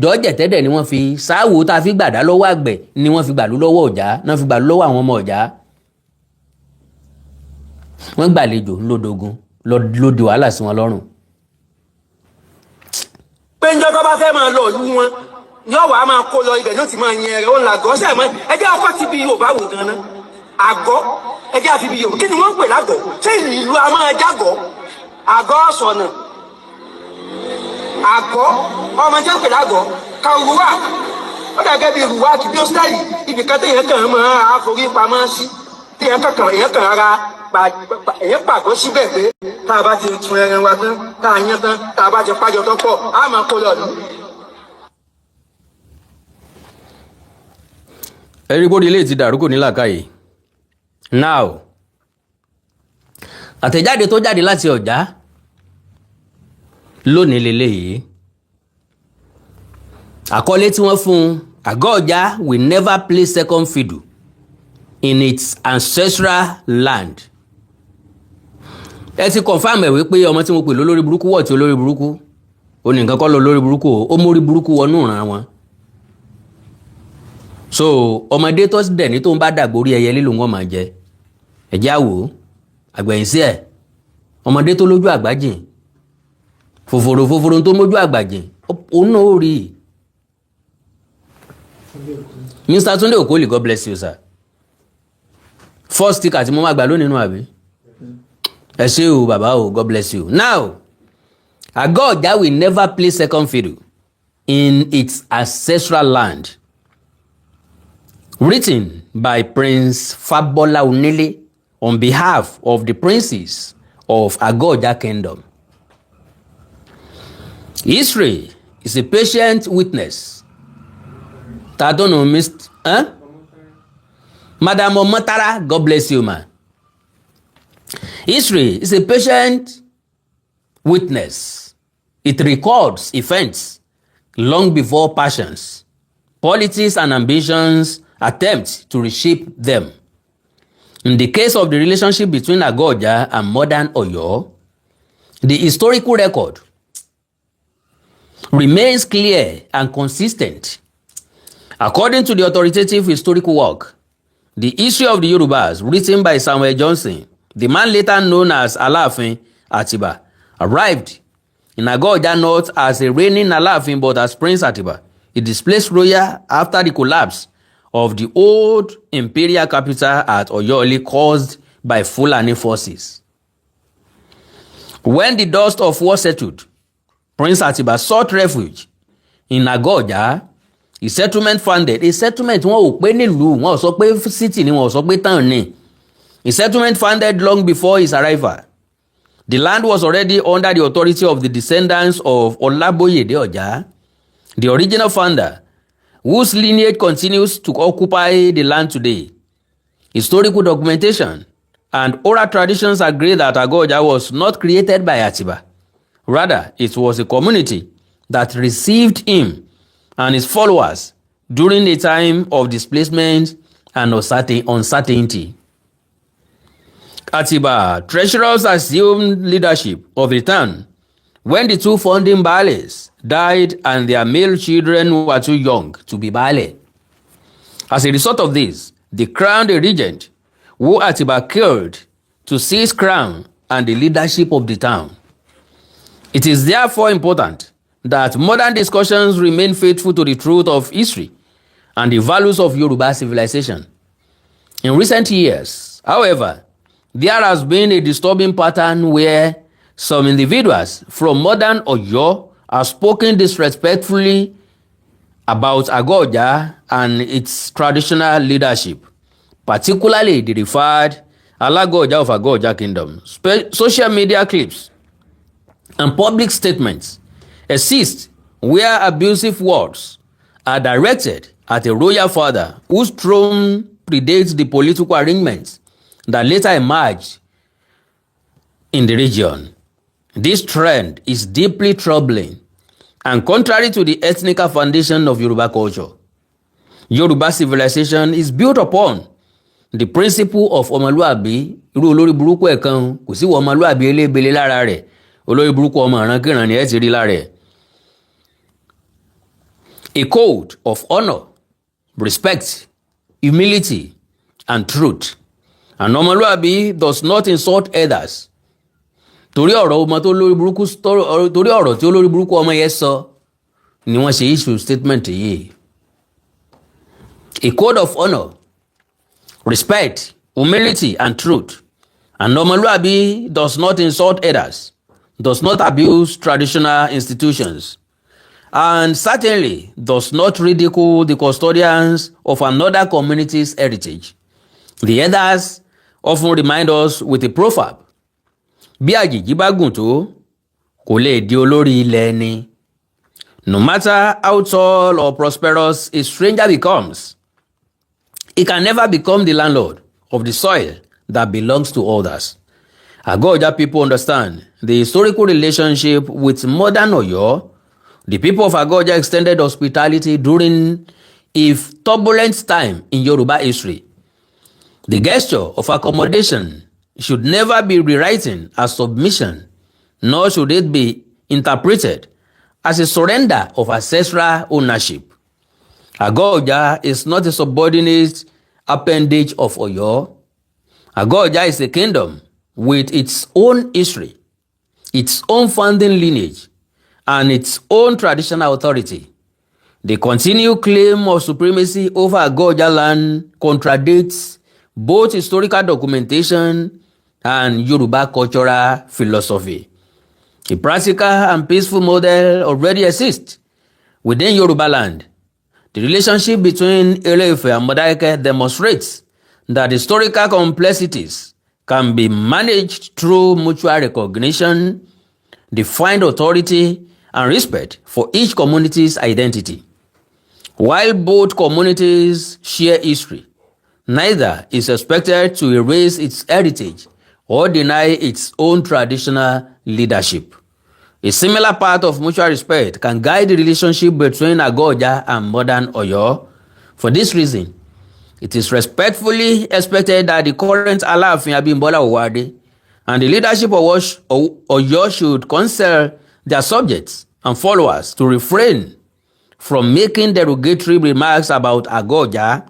Jọ́ọ̀jẹ̀ tẹ́dẹ̀ ni wọ́n fi sáàwò tá a fi gbàdá lọ́wọ́ àgbẹ̀ ni wọ́n fi gbàlú lọ́wọ́ Ọ̀já náà fi gbàlú lọ́wọ́ àwọn ọmọ Ọ̀já. Wọ́n gbàlejò lódogun lódi wàhálà sí wọn lọ́rùn. pé njọ́ tó bá fẹ́ máa lọ ìlú wọn yóò wá máa kó lọ ibẹ̀ ló ti máa yẹn rẹ̀ ó ń làgọ́ sẹ́ẹ̀ mọ́ ẹjẹ́ ọkọ̀ ti bí Yorùbá wò gan-an àgọ́ ẹjẹ́ àfi bí Yorùbá kí ni wọ́n ń pè lágọ̀ ṣé ìlú a máa jágọ̀ àgọ́ sọ̀nà àgọ́ ọmọ jẹ́ pè lágọ̀ kàrúwà ó dàgẹ́ bí rúwà kí bí ó sítáìlì ibì kan téèyàn kàn máa àforí pamọ́ sí téèyàn kàn ara èyàn pàgọ́ síbẹ̀ pé tá a bá ti tún ẹran wa tán tá a yán tán tá a bá ti pájọ tó pọ̀ á máa kó lọ lù. Everybody ilé ti dàrú kò ní làákàyè. Now àtẹ̀jáde tó jáde láti Ọ̀já lónìí leléyìí. Àkọlé tí wọ́n fún àgọ́ Ọ̀já will never play second fiddle in its ancestral land. Ẹ ti confirm ẹ̀ wípé ọmọ tí mo pè lólórí burúkú wọ̀ tí olórí burúkú ó ní nǹkan kọ́ lọ lórí burúkú ó mórí burúkú wọnú ìran wọn. So ọmọdé tó dẹ̀ ní tó ń bá dàgbórí ẹyẹ lílo wọn máa jẹ ẹ̀jẹ̀ àwò àgbẹ̀yìnsí ẹ̀ ọmọdé tó lójú àgbájìn fòfòrò tó mójú àgbàjìn òun náà ó rí i. Mr. Tunde Okoli, God bless you sir. First sticker tí mo máa gbà lónìí nù àbí ẹ ṣé o bàbá o, God bless you. Now àgọ́ Ọ̀já will never play second fiddle in its ancestral land. Written by Prince Fabola Onile on behalf of the princes of Àgọ́ Ọ̀já Kingdom. History is a patient witness. I don't know, Mr. Madam Omotara, God bless you, man. History is a patient witness. It records events long before passions, politics, and ambitions attempt to reshape them. In the case of the relationship between Àgọ́ Ọ̀já and modern Ọ̀yọ́, the historical record remains clear and consistent. According to the authoritative historical work, The History of the Yorubas, written by Samuel Johnson, the man later known as Aláàfin Atiba, arrived in Àgọ́ Ọ̀já not as a reigning Aláàfin but as Prince Atiba, a displaced royal after the collapse of the old imperial capital at Ọ̀yọ́ caused by Fulani forces. When the dust of war settled, Prince Atiba sought refuge in Àgọ́ Ọ̀já. A settlement founded. A settlement wọn ò pé nílùú, wọn ò sọ pé city ni, wọn ò sọ pé town ni. A settlement founded long before his arrival. The land was already under the authority of the descendants of Olaboyede Ọ̀já. the original founder, whose lineage continues to occupy the land today. Historical documentation and oral traditions agree that Agoja was not created by Atiba. Rather, it was a community that received him and his followers during a time of displacement and uncertainty. Atiba treasurers assumed leadership of the town when the two founding Baales died and their male children were too young to be Baale. As a result of this, they crowned a regent who Atiba killed to seize crown and the leadership of the town. It is therefore important that modern discussions remain faithful to the truth of history and the values of Yoruba civilization. In recent years, however, there has been a disturbing pattern where some individuals from modern Oyo have spoken disrespectfully about Agoja and its traditional leadership, particularly the referred Alagoja of Agoja Kingdom. Social media clips and public statements exist where abusive words are directed at a royal father whose throne predates the political arrangements that later emerged in the region. This trend is deeply troubling and contrary to the ethnic foundation of Yoruba culture. Yoruba civilization is built upon the principle of ọmọlúàbí. Irú olórí burúkú ẹ̀kan kò sí ọmọlúàbí elébele lára rẹ̀. Olórí burúkú ọmọ ìrankíran ni ẹ ti rí lára ẹ̀. A code of honor, respect, humility, and truth. And ọmọlúàbí does not insult others. Torí ọ̀rọ̀ ọmọ tó lórí burúkú torí ọ̀rọ̀ tí olórí burúkú ọmọ yẹn sọ ni wọ́n ṣe issue statement yìí. A code of honor, respect, humility, and truth. And ọmọlúàbí does not insult others, does not abuse traditional institutions, and certainly does not ridicule the custodians of another community's heritage. The elders often remind us with a proverb: bí àjèjì bá gùn tó, kò lè di olórí ilẹ̀ ẹni. No matter how tall or prosperous a stranger becomes, he can never become the landlord of the soil that belongs to others. Agoja people understand the historical relationship with modern Oyo. The people of Agoja extended hospitality during a turbulent time in Yoruba history. The gesture of accommodation should never be rewritten as submission, nor should it be interpreted as a surrender of ancestral ownership. Agoja is not a subordinate appendage of Oyo. Agoja is a kingdom with its own history, its own founding lineage, and its own traditional authority. The continued claim of supremacy over Agoja land contradicts both historical documentation and Yoruba cultural philosophy. A practical and peaceful model already exists within Yoruba land. The relationship between Ile-Ife and Modákẹ́kẹ́ demonstrates that historical complexities can be managed through mutual recognition, defined authority, and respect for each community's identity. While both communities share history, neither is expected to erase its heritage or deny its own traditional leadership. A similar path of mutual respect can guide the relationship between Agoja and modern Oyo. For this reason, it is respectfully expected that the current Aláàfin Abímbọ́lá Òwòadé and the leadership of Oyo should counsel their subjects and followers to refrain from making derogatory remarks about Agoja,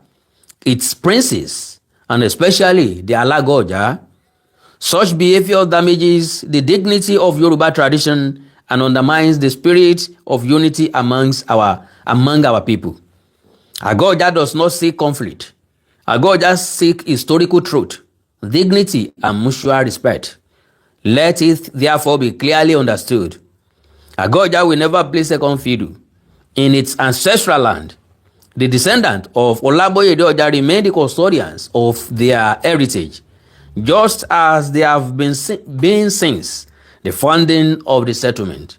its princes, and especially the Alagoja. Such behavior damages the dignity of Yoruba tradition and undermines the spirit of unity among our people. Agoja does not seek conflict. Agoja seeks historical truth, dignity, and mutual respect. Let it therefore be clearly understood. Agoja will never play second fiddle in its ancestral land. The descendants of Olaboyede Oja remain the custodians of their heritage, just as they have been since the founding of the settlement.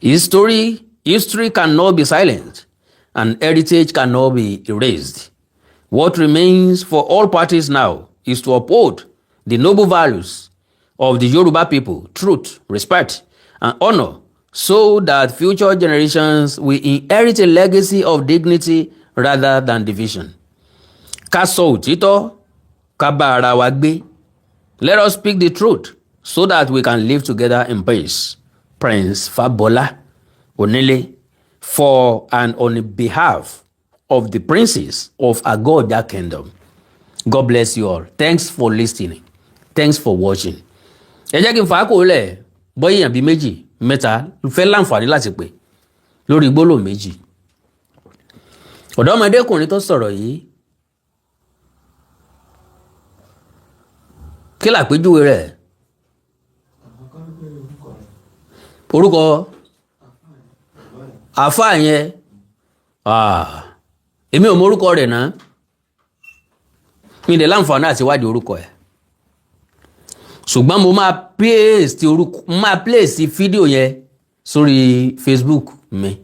History history cannot be silenced, and heritage cannot be erased. What remains for all parties now is to uphold the noble values of the Yoruba people, truth, respect, and honor, so that future generations will inherit a legacy of dignity rather than division. Ká sọ òtítọ́, ká bá ara wa gbé. Let us speak the truth so that we can live together in peace. Prince Fabola Onile, for and on behalf of the princes of Agoda Kingdom. God bless you all. Thanks for listening. Thanks for watching. Ẹ jẹ́ kí n fà á kò lẹ̀ bọ́yì èèyàn bíi méjì mẹ́ta fẹ́ láǹfààní láti pè lórí gbólóhùn méjì. Ọ̀dọ́mọdékùnrin tó sọ̀rọ̀ yìí kí làpéjúwe rẹ̀? Orúkọ àfáà yẹn èmi ò mọ orúkọ rẹ̀ náà, mi dẹ̀ láǹfààní àti wádìí orúkọ ẹ̀, ṣùgbọ́n mo máa place fídíò yẹn sórí Facebook mi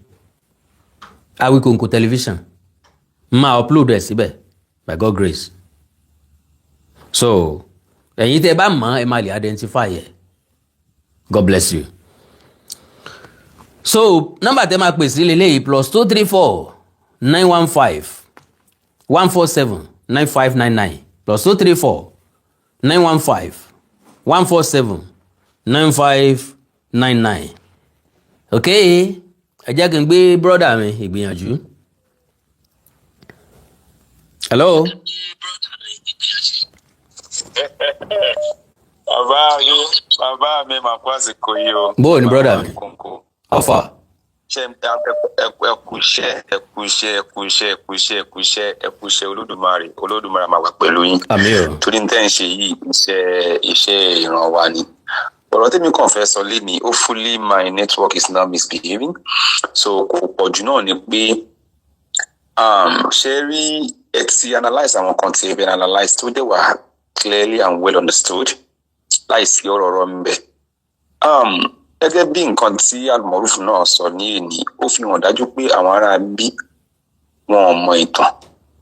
Awikonko television, máa upload ẹ̀ síbẹ̀ by God grace. So ẹ̀yin tẹ́ bá mọ̀ ẹ máa lè identify ẹ̀. God bless you. So nọ́mbà tẹ́ máa pè sí lélẹ́yìí +234 915 147 9599 +234 915 147 9599. Ok, ẹ jẹ́ kí n gbé brọ́dà mi ìgbìyànjú. Hello. Bàbá mi máa kó àsìkò yìí o. Bó ni brọ́dà mi? Ọ̀fà. Ṣé ẹkúṣẹ́ Olódùmarè máa wà pẹ̀lú yín. Àmín o. Torí ní tẹ́ ń ṣe yìí iṣẹ́ ìran wa ni. Ọ̀rọ̀ tí mi kàn fẹ́ sọ lé ní hopefully my network is not misbehaving. So kò pọ̀jù náà ni pé ṣe rí ẹ ti analyse àwọn kan tí ẹ bẹ analyse tó dẹ̀ wà clearly and well understood láìsí ọ̀rọ̀ ń bẹ. Gẹ́gẹ́ bí nǹkan tí Almoruf náà sọ ní èní, ó fi hàn dájú pé àwọn ará bí wọn ò mọ ìtàn,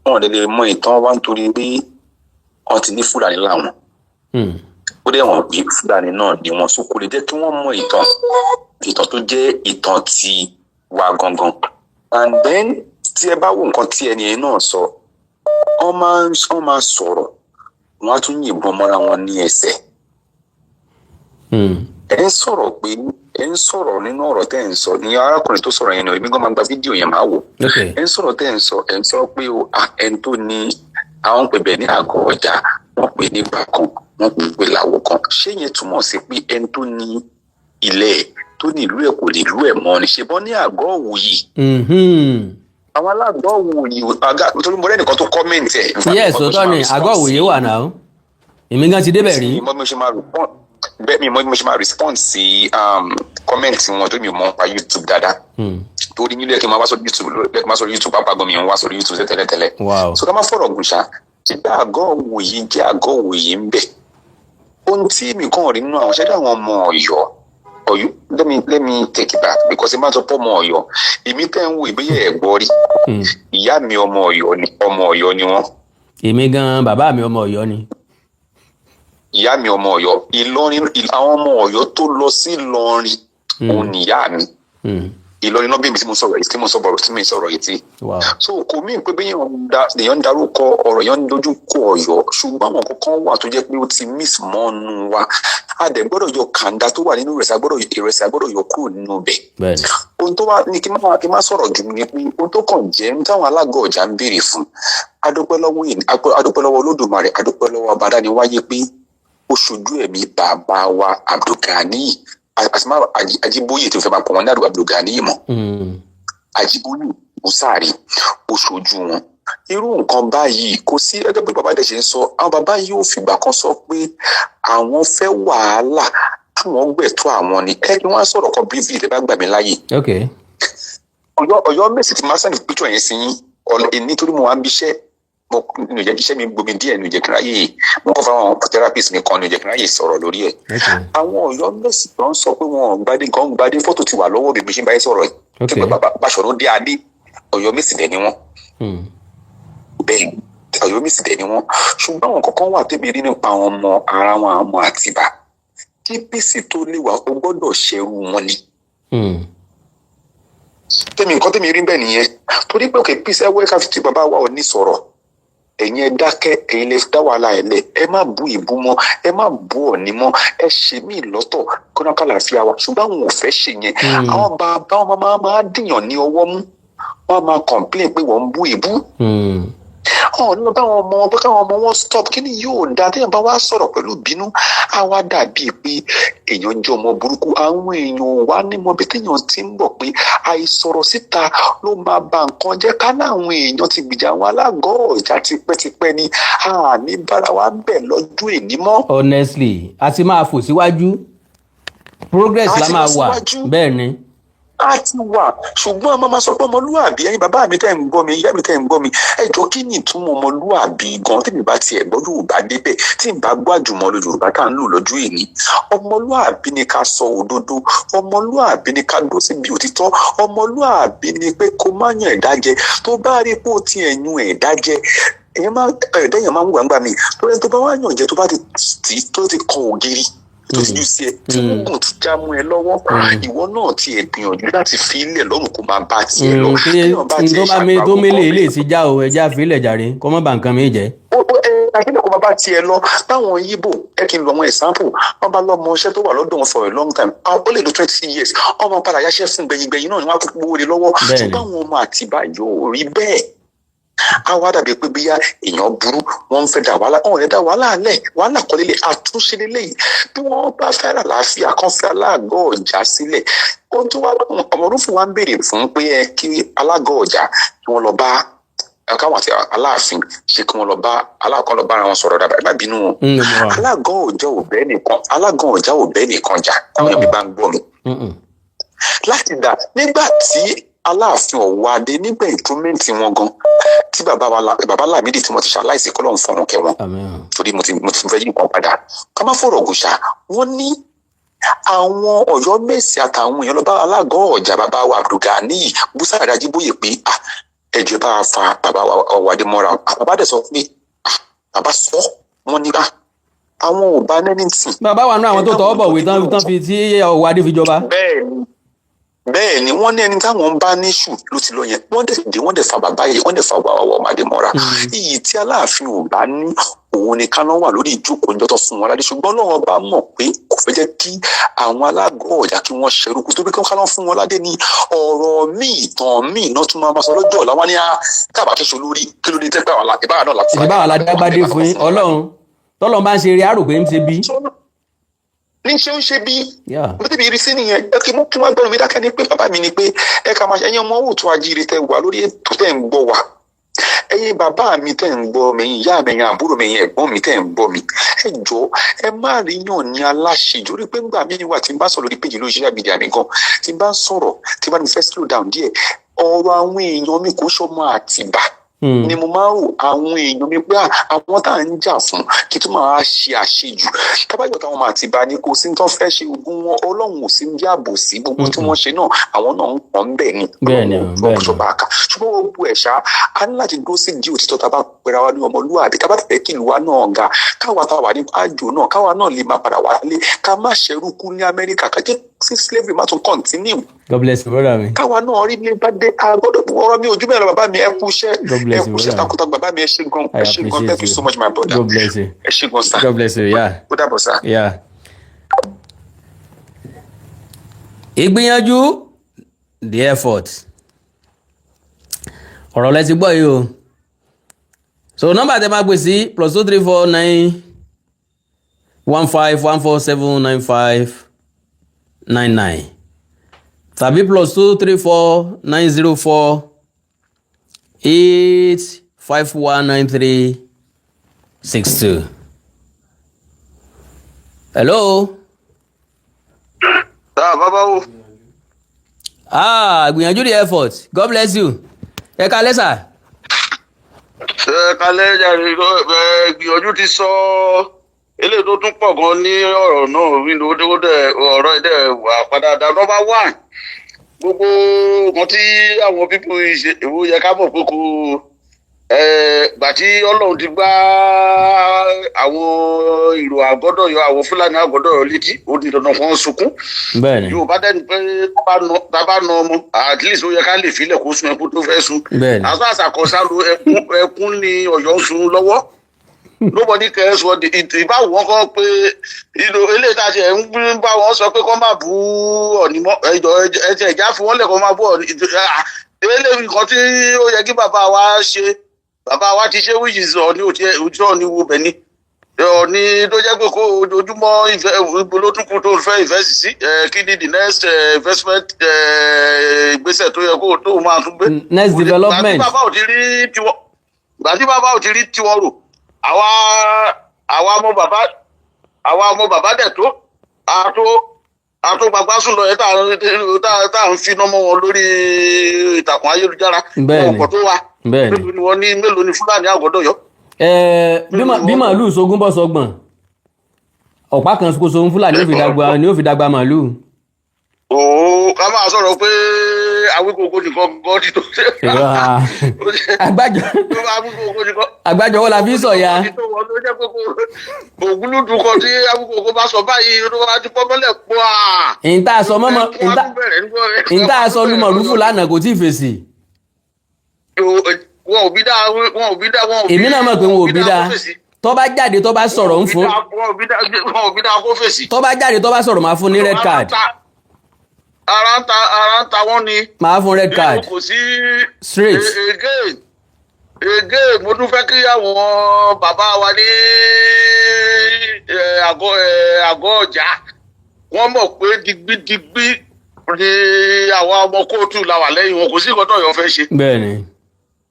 wọn ò lè mọ ìtàn wá nítorí pé wọn ti ní Fúlàní láwọn. Ó dẹ̀ wọ́n pé Fúlàní náà ni wọ́n sókò lè jẹ́ kí wọ́n mọ ìtàn tó jẹ́ ìtàn ti wa gangan. And then tí ẹ bá wo nǹkan tí ẹni yẹn náà sọ, wọ́n máa sọ̀rọ̀, wọ́n á tún yìnbọn mọ́ra wọn ní ẹsẹ̀. Ẹ ń sọ̀rọ̀ nínú ọ̀rọ̀ tẹ́ ń sọ ní arákùnrin tó sọ̀rọ̀ yẹn náà, èmi gan máa gba fídíò yẹn máa wò. Ẹ ń sọ̀rọ̀ tẹ́ ń sọ pé ẹni tó ní àwọn pẹ̀bẹ̀ ní àgọ́ ọjà, wọ́n pè ní bákan, wọ́n pè láwo kan. Ṣé yẹn túmọ̀ sí pé ẹni tó ní ilẹ̀ tó ní ìlú ẹ̀ kò lè ìlú ẹ̀ mọ́ ni? Ṣe bọ́ ní àgọ́ Òwòyí. Àwọn aláàgọ́ Òwòyí torí mo rẹ́nìkan tó kọ́mẹ̀ntì ẹ̀. Yes, òótọ́ ni àgọ́ Òwòyí wà náà. Èmi gan ti débẹ̀ rí. Bẹ́ẹ̀ mi mo ṣe máa respond sí kọ́mẹ̀ntì wọn tó mi mọ̀ pa YouTube dáadáa. Torí nílé kí n máa wá sórí YouTube pápá gan mi ń wá sórí YouTube tẹ́lẹ̀tẹ́lẹ̀. So ká má fọ̀rọ̀ gùn ṣá, ṣé bí àgọ́ Òwòyí jẹ́ àgọ́ Òwòyí ń bẹ̀? Ohun tí mi kàn rí nínú àwọn ṣẹ́dá àwọn ọmọ Ọ̀yọ́, let me take it back because ẹ máa sọ pé ọmọ Ọ̀yọ́, èmi tẹ́ ń wo ìgbéyẹ̀ ẹ̀gbọ́ rí, ìyá mi ọmọ Ọ̀yọ́ ni wọ́n. Èmi gan bàbá mi ọmọ Ọ̀yọ́ ni. Ìyá mi ọmọ Ọ̀yọ́, Ìlọrin, àwọn ọmọ Ọ̀yọ́ tó lọ sí Ìlọrin òun ni ìyá mi. Ìlọrin náà bí mi tí mo sọ̀rọ̀ yìí tí. So kò mí pé bí èèyàn ń darúkọ ọ̀rọ̀ èèyàn ń dojú kọ Ọ̀yọ́, ṣùgbọ́n àwọn kankan wà tó jẹ́ pé ó ti miss mọ́nu wa. A dẹ̀ gbọ́dọ̀ yọ kàńdá tó wà nínú ìrẹsì agbọ́dọ̀ yọ kúrò nínú bẹ̀. Ohun tó wà ní kí n má sọ̀rọ̀ jù ní pé ohun tó kàn jẹ́ ní táwọn alágọ̀ ọjà ń béèrè fún. Adúpẹ́ lọ́wọ́ Olódùmarè, adúpẹ́ lọ́wọ́ Abádániwáyé pé ó ṣojú ẹ̀mí bàbá wa Abdulgani Ajíbóyè tí mo fẹ́ máa pọ̀ wọn ní àdúgbò Abdulgani mọ́. Ajíbóyè Musari ó ṣojú wọn. Irú nǹkan báyìí kò sí ẹgbẹ́ pé bàbá dẹ̀ ṣe ń sọ, àwọn bàbá yìí ò fìgbà kan sọ pé àwọn fẹ́ wàhálà, àwọn gbẹ̀tọ́ àwọn ni. Kí wọ́n sọ̀rọ̀ kan briefly tẹ́ bá gbà mí láyè. Ọ̀yọ́ Mèsì ti máa sẹ́ni picture yẹn sí yín nítorí mo wá ń bíṣẹ́. Nínú ìjẹ́ iṣẹ́ mi gbomi díẹ̀ nínú ìjẹ́ kí n ráyè mo kọ́ fáwọn therapist mi kan nínú ìjẹ́ kí n ráyè sọ̀rọ̀ lórí ẹ̀. Àwọn Ọ̀yọ́ Mèsì tó ń sọ pé wọn gbadé fọ́tò ti wà lọ́wọ́ mi ṣe ń báyìí sọ̀rọ̀ tí bàbá Báṣọ̀run dé adé Ọ̀yọ́mèsì dẹ̀ ni wọ́n bẹ́ẹ̀ Ọ̀yọ́mèsì dẹ̀ ni wọ́n ṣùgbọ́n àwọn kankan wà tẹ́mi rí nípa àwọn ọmọ ara wọn àwọn ọmọ Àtìbà kí APC tó lè wà ó gbọ́dọ̀ ṣẹrú wọn ni nǹkan tẹ́mi rí bẹ́ẹ̀ nìyẹn torí pé òkè APC ẹwọ́ ká fi ti bàbá wa ò ní sọ̀rọ̀ ẹ̀yin ẹ dákẹ́ ẹ̀yin lè dá wàhálà ẹ̀ lẹ̀ ẹ má bú ìbú mọ́ ẹ má bú Ọọ̀ni mọ́ ẹ ṣe mí lọ́tọ̀ kọ́nà kàlàáfíà wa ṣùgbọ́n àwọn ò fẹ́ ṣe yẹn àwọn bàbá wọn máa dìyàn ní ọwọ́ mú wọn máa complain pé wọ́n ń bú ìbú nínú báwọn ọmọ wọn pé káwọn ọmọ wọn stop kí ni yóò dáa téèyàn bá wá sọ̀rọ̀ pẹ̀lú ìbínú á wá dàbíi pé èèyàn jẹ́ ọmọ burúkú àwọn èèyàn wá nímọ̀ bí téèyàn ti ń bọ̀ pé àìsọ̀rọ̀ síta ló máa ba nǹkan jẹ́ ká láwọn èèyàn ti gbìjà àwọn alágọ̀ ọ̀jà tipẹ́tipẹ́ ni àní bára wa bẹ̀ lọ́jọ́ èní mọ́. honestly a ti máa fò síwájú progress la máa wà bẹ́ẹ̀ ni. a ti wà ṣùgbọ́n a máa sọ pé ọmọlúwàbí ẹ̀yin bàbá mi tẹ́ ń gbọ́ mi ìyá mi tẹ́ ń gbọ́ mi ẹjọ́ kí ni ìtumọ̀ ọmọlúwàbí gan tí mi bá tiẹ̀ gbọ́ Yorùbá débẹ̀ tí n bá gbọ́ àjùmọ̀ lọ Yorùbá tá à ń lò lọ́jọ́ èní ọmọlúwàbí ni ká sọ òdodo ọmọlúwàbí ni ká dó síbi òtítọ́ ọmọlúwàbí ni pé kó má yàn ẹ̀dá jẹ tó bá rí pé ó ti ẹ̀yún ẹ̀dá jẹ ẹ̀dá èèyàn máa ń wà ńgbà mí lórí tó bá wá yàn jẹ tó bá ti kan ògiri tó ti jù sí ẹ tí oògùn ti já mú ẹ lọ́wọ́ ìwọ náà ti ẹ gbìyànjú láti fi ilẹ̀ lọ́rùn kó máa bá tiẹ̀ lọ. tó mélé ilé ti já o ẹja àfilẹ̀ jàre kó má bà nǹkan mi jẹ́. akílẹ̀ kó máa bá tiẹ̀ lọ táwọn Yíbò ẹ kí n lọ àwọn example wọn bá lọ́mọ iṣẹ́ tó wà lọ́dọ̀ wọn for a long time ó lè lo 20 years ọmọ padà yáṣẹ́ fún gbẹ̀yìngbẹ̀yìn náà ni wọ́n á kó gbówó lé lọ́wọ́ ṣùgbọ́n àwọn ọmọ Àtìbà yóò rí bẹ́ẹ̀ àwa dàbí pé bíyá èèyàn burú wọn ń fẹ́ dà wàhálà ọ̀hún ẹ̀ dá wàhálà lẹ̀ wàhálà kọ́ lélẹ̀ àtúnṣe lélẹ̀ bí wọ́n bá fẹ́ àlàáfíà kan fẹ́ aláàgọ́ ọ̀jà sílẹ̀ ohun tó wá Ọmọrúfú wa ń béèrè fún pé ẹ kí aláàgọ́ ọ̀jà kí wọ́n lọ bá káwọn àti Aláàfin ṣe kí wọ́n lọ bá aláàkọ́ lọ bá ara wọn sọ̀rọ̀ dàbà ẹ má bínú wọn aláàgọ́ ọ̀jà ò bẹ́ẹ̀ nìkan jà táwọn èèyàn mi bá ń gbọ́ mi láti dà nígbà tí Aláàfin Ọ̀wádé nígbà ìtúmẹ̀ntì wọn gan tí bàbá Lámídì tí mo ti ṣaláìsí kọ́lọ́run fọ́run kẹ́ wọn torí mo ti fẹ́ yí nǹkan padà ká má fọ̀rọ̀ gùṣà wọ́n ní àwọn Ọ̀yọ́mèsì àtàwọn èèyàn lọ bá alágọ̀ ọ̀jà bàbá wa Abdulgani Búsárì Ajíbóyè pé ẹjọ́ bá fa bàbá Ọ̀wádé mọ́ra bàbá dẹ̀ sọ pé bàbá sọ wọ́n ní àwọn ò bá nẹ́ni tì. bàbá wa náà àwọn tó tọwọ́ bọ̀wé tán fi tí Ọ̀wádé fi jọba. bẹ́ẹ̀ ni wọ́n ní ẹni táwọn bá níṣù ló ti lọ yẹn wọ́n dẹ̀ fa bàbá yẹn wọ́n dẹ̀ fa wàwà ọmọdé mọ́ra iyì tí Aláàfin ò bá ní òun ni Káná wà lórí ìjókòó ń jọ́tọ̀ fún wọn ládé ṣùgbọ́n lọ́wọ́ bá mọ̀ pé kò fẹ́ jẹ́ kí àwọn alágọ̀ ọ̀jà kí wọ́n ṣerú kó tó bí Káná fún wọn ládé ní ọ̀rọ̀ míì tàn míì náà tún máa sọ lọ́jọ́ ọ̀la wọn ní káàbà tó ṣe olórí kí ló dé tẹ́gbà wà ìbára náà láti. ìbára ládágbádé fún Ọlọ́run tọ́lọ́ bá ń ṣe eré àrò pé ń ṣe bí. ní ṣe ń ṣe bí mo tẹ́bi irisí nìyẹn ẹ kí wọ́n gbẹ́rù mi dákẹ́ ní pé bàbá mi ni pé ẹ ká máa ṣe ẹyin ọmọ òòtún ajíire tẹ wà lórí ètò tẹ̀ ń gbọ́ wa ẹyin bàbá mi tẹ̀ ń gbọ́ mi ìyá mi ẹ̀yin àbúrò mi ẹ̀yin ẹ̀gbọ́n mi tẹ̀ ń gbọ́ mi ẹ jọ ẹ má rí yàn ní aláṣejù orí pé ńgbà mí wà tí n bá sọ lórí péjì lórí social media mi gan tí n bá ń sọ̀rọ̀ tí n bá ní fẹ́ slow down díẹ̀ ọ̀rọ̀ àwọn èèyàn mi kò sọmọ Àtìbà ni mo máa ń rò àwọn èèyàn mi pé àwọn tá à ń jà fún kí tó máa ṣe àṣejù tábàjọ táwọn máa ti bá ní kò sí tó fẹ́ ṣe ogun wọn Ọlọ́run ò sí ń bí ààbò sí gbogbo tí wọ́n ṣe náà àwọn náà ń pọ̀ ń bẹ̀ ni ṣùgbọ́n gbogbo ẹ̀ṣá a ní láti dúró sí di òtítọ́ tá a bá pera wa ní ọmọlúwàbí tá a bá tẹ̀lé kí ìlú wa náà ga káwa tá a wà ní àjò náà káwa náà lè máa padà wálé ká má ṣerú kú ní Amẹ́ríkà ká jẹ́ sí slavery má tún continue. God bless you brother mi. káwa náà rí ní bá dé ká gbọ́dọ̀ ọ̀rọ̀ mi ojú mẹ́rin bàbá mi ẹ kú iṣẹ́ takuta bàbá mi ẹ ṣé gan thank you so much my brother. God bless you. ẹ ṣé gan sir. God bless you ó dàbọ̀ sir. ìgbìyànjú the effort ọ̀rọ̀ lẹ ti gbọ́ yìí o so nọ́mbà tẹ máa pè sí +2349151479599 tàbí +2349048519362. Hello. Bàbá wo. Gbìyànjú the effort. God bless you. Ẹ kalẹ́ sà. Ẹ kalẹ́ jàre gbìyànjú ti sọ eléyìí tó tún pọ̀ gan ní ọ̀rọ̀ náà nínú ọ̀rọ̀ ẹ̀dẹ̀ wà padà dá. Number 1 gbogbo nǹkan tí àwọn pípò ṣe èwo yẹ ká mọ̀ pé kò gbà tí Ọlọ́run ti gbá àwọn ìrò àgọ́dọ̀yọ àwọn Fúlàní àgọ́dọ̀yọ létí ó di dandan fún sunkún. bẹ́ẹ̀ni Yorùbá dẹ́ni pé tá bá na ọmọ at least ó yẹ ká lè filẹ̀ kó sun ẹkún tó fẹ́ sun. bẹ́ẹ̀ni àṣà kọsá lo ẹkún ní Ọ̀yọ́ ń sun lọ́wọ́. Nobody cares what ìbáwò wọn kọ pé eléyìí tá a ṣe ń bá wọn sọ pé kọ́ máa bú Ọ̀ọ̀ni mọ́ ẹ̀jẹ̀ ìjà fún wọn lẹ́kọ̀ọ́ máa bú Ọ̀ọ̀ni eléyìí nǹkan tí ó yẹ kí bàbá wa ṣe bàbá wa ti ṣe which is Ọ̀ọ̀ni òtítọ́ ní wo bẹ̀ ni Ọ̀ọ̀ni tó jẹ́ pé kó ojoojúmọ́ ìbò ló tún kú tó fẹ́ invest sí kí ni the next investment ìgbésẹ̀ tó yẹ kó tó máa tún gbé. next development. gbàtí bàbá ò ti rí tiwọn rò àwa ọmọ bàbá dẹ̀ tó àtúgbàgbà sùn lọ yẹn tá à ń finá mọ́ wọn lórí ìtàkùn ayélujára ọkọ̀ tó wà wọn ní mélòó ni Fúlàní àgọ́dọ̀yọ. bí màálù sogún bọ́ sọgbọ̀n ọ̀pá kan ṣoṣo ń Fúlàní ni ó fi dàgbà màálù. òó ká máa sọ̀rọ̀ pé Awíkókó nìkan gan ti tó ṣe. àgbájọ wọn la fi sọ̀yà. ògúlùdù kan tí Awíkókó bá sọ báyìí ló wá ti pọ́nmọ́lẹ̀ pọ́ à. ìta sọ mọ́mọ́ ìta sọ lu Mọ̀rúfù lánàá kò tí ì fèsì. wọn ò bí dá. èmi náà mọ̀ pé wọn ò bí dá tó bá jáde tó bá sọ̀rọ̀ ń fún. wọn ò bí dá kó fèsì. tó bá jáde tó bá sọ̀rọ̀ máa fún ní red card. ara ń ta wọ́n ni. máa fún red card. kò sí. straight. again mo tún fẹ́ kí àwọn bàbá wa ní àgọ́ ọjà wọ́n mọ̀ pé digbidigbi ni àwọn ọmọ kóòtù la wà lẹ́yìn wọn kò sí nǹkan tọ́yọ̀ fẹ́ ṣe. bẹ́ẹ̀ni.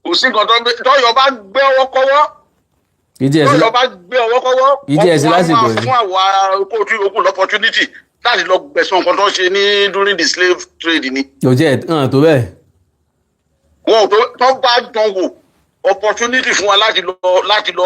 kò sí nǹkan tọ́yọ̀ bá gbé ọwọ́ kọ́wọ́. tọ́yọ̀ bá gbé ọwọ́ kọ́wọ́. ìjẹ́sí lásìkò yìí. wọ́n máa fún àwọn kóòtù yòókù l'opportunity láti lọ gbẹ̀sán nǹkan tó ṣe ní during the slave trade ni. kò jẹ́ tó bẹ́ẹ̀. wọn ò tó bá dán wò opportunity fún wa láti lọ